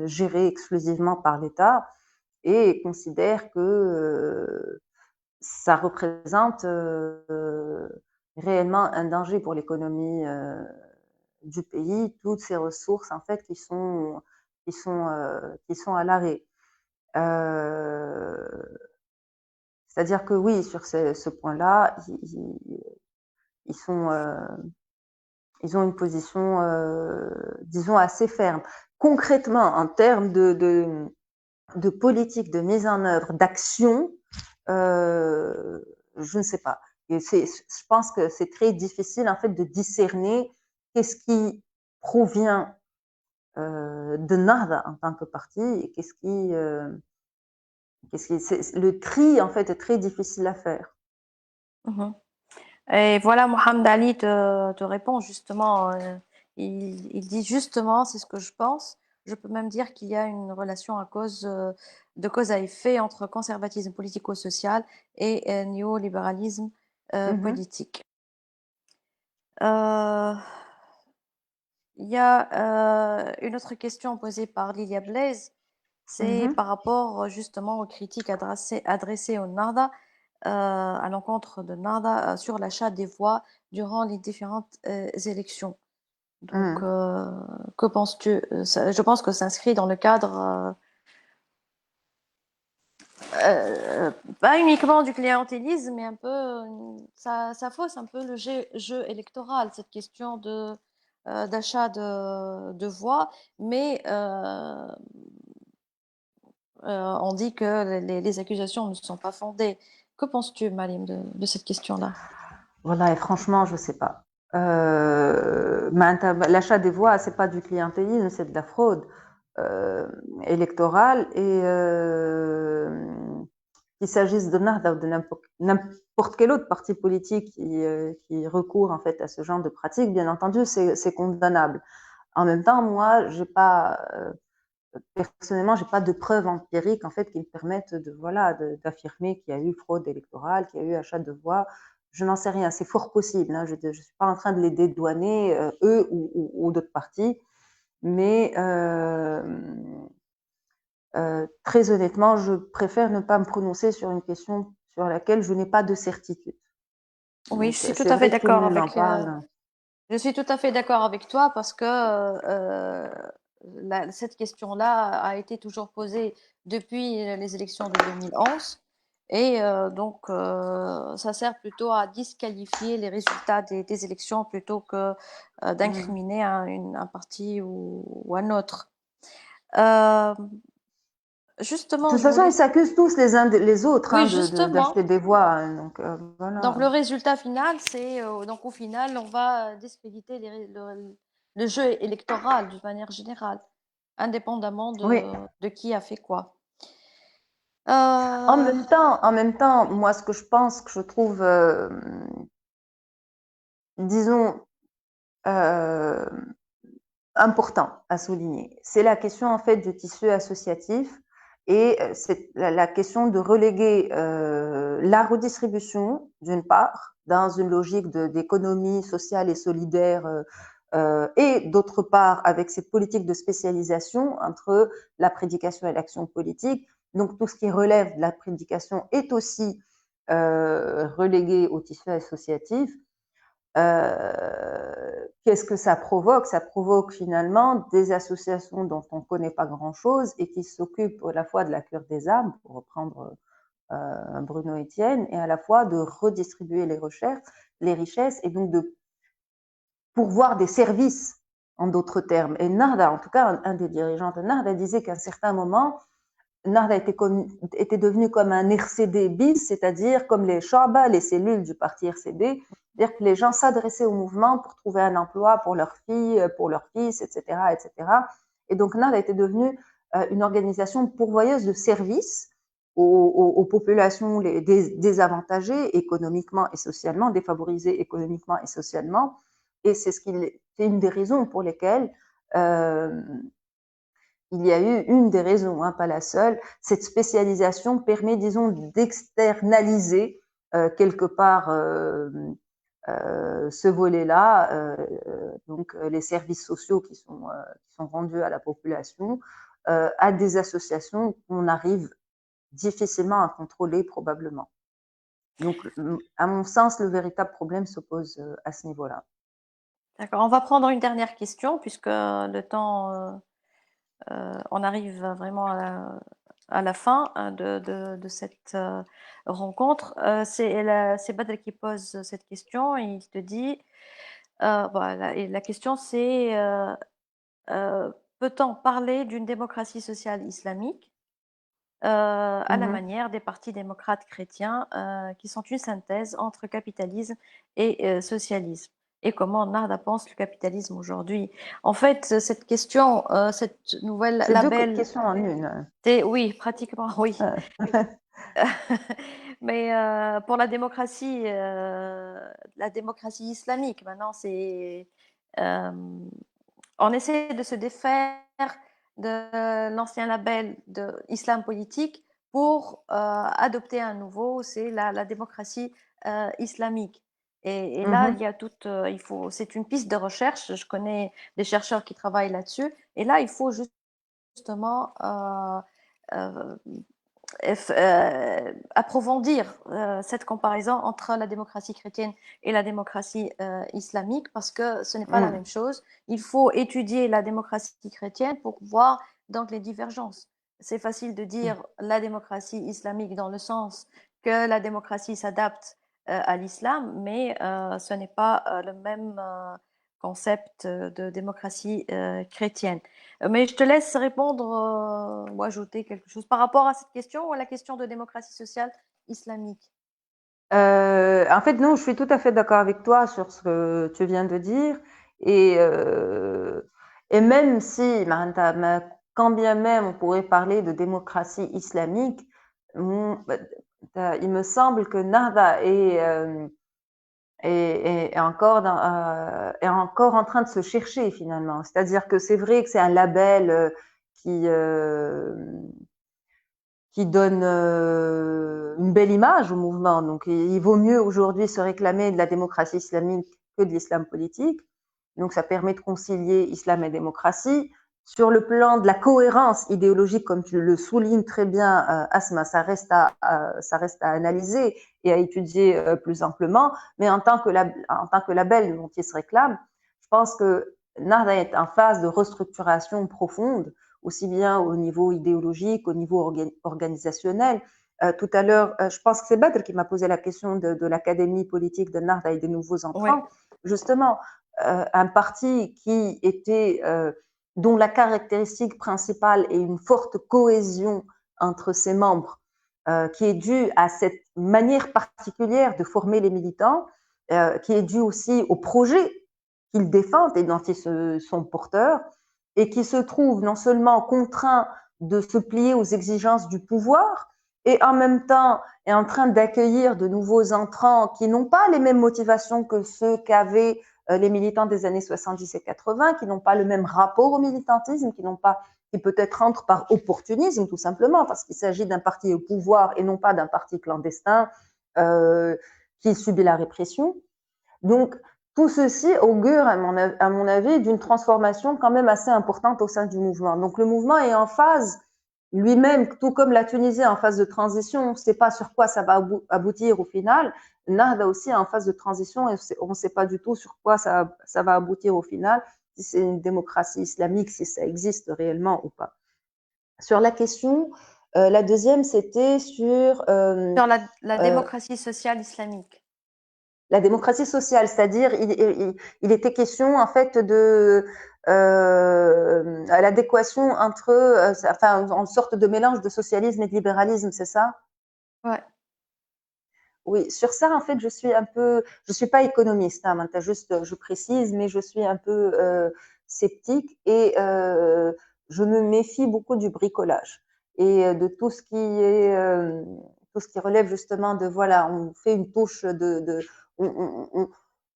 géré exclusivement par l'État et considère que ça représente réellement un danger pour l'économie du pays, toutes ces ressources en fait qui sont à l'arrêt. C'est-à-dire que oui, sur ce point-là, ils sont, ils ont une position, disons, assez ferme. Concrètement, en termes de politique, de mise en œuvre, d'action, je ne sais pas. Et je pense que c'est très difficile en fait de discerner qu'est-ce qui provient de Nahda en tant que parti et le tri en fait est très difficile à faire. Mhm. Et voilà, Mohamed Ali te répond justement. Il dit justement, c'est ce que je pense. Je peux même dire qu'il y a une relation de cause à effet entre conservatisme politico-social et néolibéralisme politique. Il y a une autre question posée par Lilia Blaise, c'est par rapport justement aux critiques adressées au Nahda, à l'encontre de Nahda sur l'achat des voix durant les différentes élections. Donc, que penses-tu? Je pense que ça s'inscrit dans le cadre pas uniquement du clientélisme, mais un peu, ça fausse un peu le jeu électoral, cette question d'achat de voix, mais on dit que les accusations ne sont pas fondées. Que penses-tu, Malim, de cette question-là? Voilà, et franchement, je sais pas. L'achat des voix, c'est pas du clientélisme, c'est de la fraude électorale. Et qu'il s'agisse de Nahda ou de n'importe quel autre parti politique qui recourt en fait à ce genre de pratique, bien entendu, c'est condamnable. En même temps, moi, personnellement, j'ai pas de preuves empiriques en fait qui me permettent d'affirmer qu'il y a eu fraude électorale, qu'il y a eu achat de voix. Je n'en sais rien, c'est fort possible. Hein. Je ne suis pas en train de les dédouaner, eux ou d'autres partis, mais très honnêtement, je préfère ne pas me prononcer sur une question sur laquelle je n'ai pas de certitude. Oui, Donc, je suis tout c'est à fait vrai que tout le d'accord monde en parle. je suis tout à fait d'accord avec toi parce que cette question-là a été toujours posée depuis les élections de 2011 et donc ça sert plutôt à disqualifier les résultats des élections plutôt que d'incriminer un parti ou un autre. De Justement, toute je façon, voulais... ils s'accusent tous les uns les autres Oui, d'acheter justement. des voix. Hein. Donc, Donc voilà. le résultat final, c'est donc au final, on va discréditer le jeu électoral d'une manière générale, indépendamment Oui. de qui a fait quoi. En même temps, moi, ce que je pense, que je trouve, disons, euh, important à souligner, c'est la question en fait du tissu associatif et c'est la question de reléguer la redistribution d'une part dans une logique d'économie sociale et solidaire et d'autre part avec cette politique de spécialisation entre la prédication et l'action politique. Donc tout ce qui relève de la prédication est aussi relégué au tissu associatif. Qu'est-ce que ça provoque? Ça provoque finalement des associations dont on ne connaît pas grand-chose et qui s'occupent à la fois de la cure des âmes, pour reprendre Bruno Etienne, et à la fois de redistribuer les richesses et donc de pourvoir des services, en d'autres termes. Et Narda, en tout cas, un des dirigeants de Narda disait qu'à un certain moment, Narda était devenu comme un RCD bis, c'est-à-dire comme les Shaba, les cellules du parti RCD, c'est-à-dire que les gens s'adressaient au mouvement pour trouver un emploi pour leur fille, pour leur fils, etc., etc. Et donc Narda était devenu une organisation pourvoyeuse de services aux populations désavantagées économiquement et socialement, défavorisées économiquement et socialement. Et c'est une des raisons pour lesquelles il y a eu une des raisons, hein, pas la seule, cette spécialisation permet, disons, d'externaliser quelque part ce volet-là, donc les services sociaux qui sont rendus à la population, à des associations qu'on arrive difficilement à contrôler probablement. Donc, à mon sens, le véritable problème se pose à ce niveau-là. D'accord, on va prendre une dernière question puisque le temps, on arrive vraiment à la fin de cette rencontre. C'est Badr qui pose cette question et il te dit, voilà, et la question c'est, peut-on parler d'une démocratie sociale islamique à la Mhm. manière des partis démocrates chrétiens qui sont une synthèse entre capitalisme et socialisme. Et comment Narda pense le capitalisme aujourd'hui? En fait, cette question, cette nouvelle C'est deux label, questions en une. oui, pratiquement, oui. Mais pour la démocratie islamique, maintenant, euh, on essaie de se défaire de l'ancien label de islam politique pour adopter un nouveau, c'est la démocratie islamique. Et là, il Mhm. y a c'est une piste de recherche. Je connais des chercheurs qui travaillent là-dessus. Et là, il faut justement euh, approfondir cette comparaison entre la démocratie chrétienne et la démocratie islamique parce que ce n'est pas la Mm. même chose. Il faut étudier la démocratie chrétienne pour voir donc les divergences. C'est facile de dire la démocratie islamique dans le sens que la démocratie s'adapte à l'islam, mais ce n'est pas le même concept de démocratie chrétienne. Mais je te laisse répondre ou ajouter quelque chose par rapport à cette question ou à la question de démocratie sociale islamique. En fait, non, je suis tout à fait d'accord avec toi sur ce que tu viens de dire. Et, euh, et même si, quand bien même on pourrait parler de démocratie islamique, il me semble que Narda est encore en train de se chercher finalement. C'est-à-dire que c'est vrai que c'est un label qui, euh, qui donne une belle image au mouvement. Donc, il vaut mieux aujourd'hui se réclamer de la démocratie islamique que de l'islam politique. Donc, ça permet de concilier islam et démocratie. Sur le plan de la cohérence idéologique, comme tu le soulignes très bien, Asma, ça reste à analyser et à étudier plus amplement. Mais en tant que label dont il se réclame, je pense que Narda est en phase de restructuration profonde, aussi bien au niveau idéologique, au niveau organisationnel. Tout à l'heure, je pense que c'est Badr qui m'a posé la question de l'académie politique de Narda et des nouveaux Oui, entrants. Justement, un parti dont la caractéristique principale est une forte cohésion entre ses membres, qui est due à cette manière particulière de former les militants, qui est due aussi au projet qu'ils défendent et dont ils sont porteurs, et qui se trouve non seulement contraint de se plier aux exigences du pouvoir, et en même temps est en train d'accueillir de nouveaux entrants qui n'ont pas les mêmes motivations que ceux qu'avaient les militants des années 70 et 80, qui n'ont pas le même rapport au militantisme, qui peut-être entrent par opportunisme tout simplement, parce qu'il s'agit d'un parti au pouvoir et non pas d'un parti clandestin qui subit la répression. Donc, tout ceci augure, à mon avis, d'une transformation quand même assez importante au sein du mouvement. Donc, le mouvement est en phase lui-même, tout comme la Tunisie est en phase de transition, on ne sait pas sur quoi ça va aboutir au final. Nahda aussi est en phase de transition et on ne sait pas du tout sur quoi ça va aboutir au final, si c'est une démocratie islamique, si ça existe réellement ou pas. Sur la question, la deuxième, c'était sur sur la démocratie sociale islamique. la démocratie sociale, c'est-à-dire il était question en fait de l'adéquation entre, enfin, une sorte de mélange de socialisme et de libéralisme, c'est ça? Ouais. Oui, sur ça, en fait, je suis pas économiste, hein, juste, je précise, mais je suis un peu sceptique et je me méfie beaucoup du bricolage et de tout ce qui relève justement de voilà, on fait une touche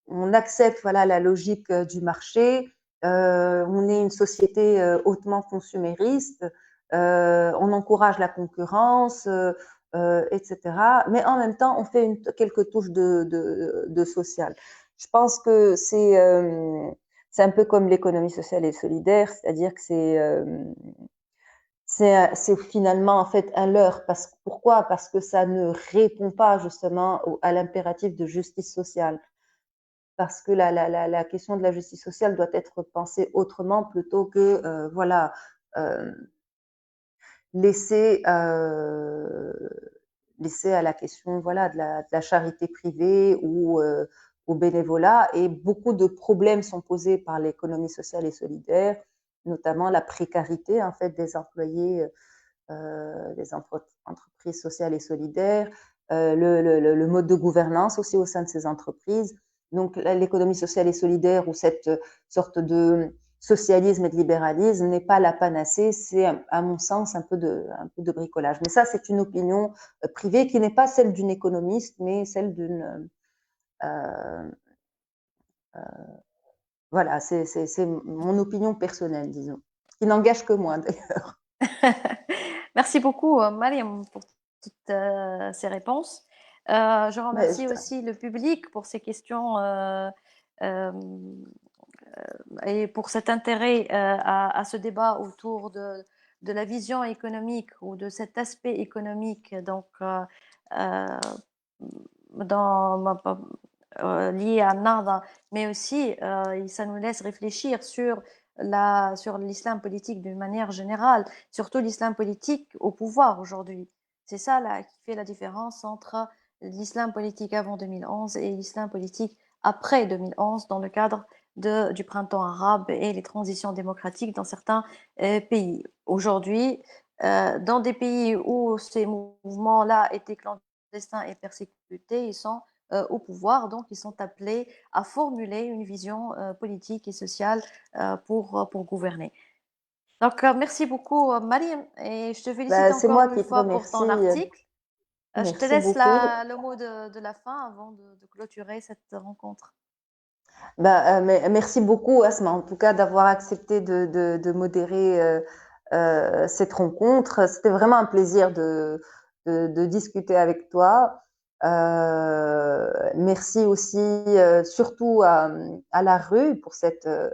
on accepte voilà la logique du marché, on est une société hautement consumériste, on encourage la concurrence. etc. Mais en même temps, on fait quelques touches de social. Je pense que c'est un peu comme l'économie sociale et solidaire, c'est-à-dire que c'est finalement en fait un leurre. Pourquoi? Parce que ça ne répond pas justement à l'impératif de justice sociale. Parce que la question de la justice sociale doit être pensée autrement plutôt que voilà laisser laisser à la question voilà de la charité privée ou au bénévolat. Et beaucoup de problèmes sont posés par l'économie sociale et solidaire, notamment la précarité en fait des employés des entreprises sociales et solidaires, le mode de gouvernance aussi au sein de ces entreprises. Donc l'économie sociale et solidaire ou cette sorte de socialisme et de libéralisme n'est pas la panacée, c'est à mon sens un peu de bricolage. Mais ça, c'est une opinion privée qui n'est pas celle d'une économiste, mais celle d'une... Euh, euh, voilà, c'est mon opinion personnelle, disons, qui n'engage que moi d'ailleurs. Merci beaucoup, Mariam, pour toutes ces réponses. Je Mais remercie aussi le public pour ces questions euh, et pour cet intérêt à ce débat autour de la vision économique ou de cet aspect économique donc, dans, lié à Nahda, mais aussi ça nous laisse réfléchir sur l'islam politique d'une manière générale, surtout l'islam politique au pouvoir aujourd'hui. C'est ça là, qui fait la différence entre l'islam politique avant 2011 et l'islam politique après 2011 dans le cadre du printemps arabe et les transitions démocratiques dans certains pays. Aujourd'hui, dans des pays où ces mouvements-là étaient clandestins et persécutés, ils sont au pouvoir, donc ils sont appelés à formuler une vision politique et sociale pour gouverner. Donc, merci beaucoup, Mariam, et je te félicite c'est encore moi une qui te fois pour remercie. ton article. Je te Merci laisse beaucoup. le mot de la fin avant de clôturer cette rencontre. Merci beaucoup, Asma, en tout cas, d'avoir accepté de modérer cette rencontre. C'était vraiment un plaisir de discuter avec toi. Merci aussi, surtout à la rue pour cette, euh,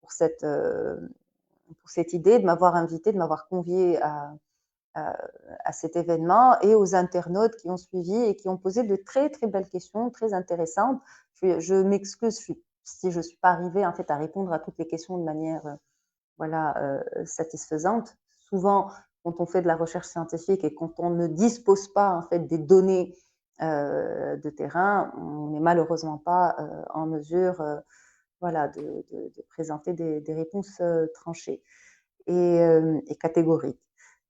pour cette idée de m'avoir invité, de m'avoir convié à cet événement, et aux internautes qui ont suivi et qui ont posé de très très belles questions, très intéressantes. Je m'excuse si je ne suis pas arrivée en fait à répondre à toutes les questions de manière voilà satisfaisante. Souvent, quand on fait de la recherche scientifique et quand on ne dispose pas en fait des données de terrain, on n'est malheureusement pas en mesure voilà de présenter des réponses tranchées et catégoriques.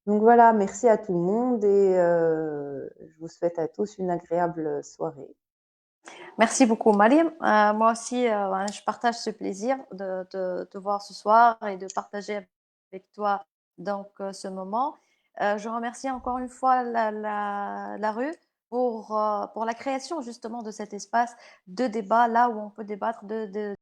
Donc voilà, merci à tout le monde et je vous souhaite à tous une agréable soirée. Merci beaucoup, Mariam. Moi aussi, je partage ce plaisir de te voir ce soir et de partager avec toi donc ce moment. Je remercie encore une fois la rue pour la création justement de cet espace de débat là où on peut débattre de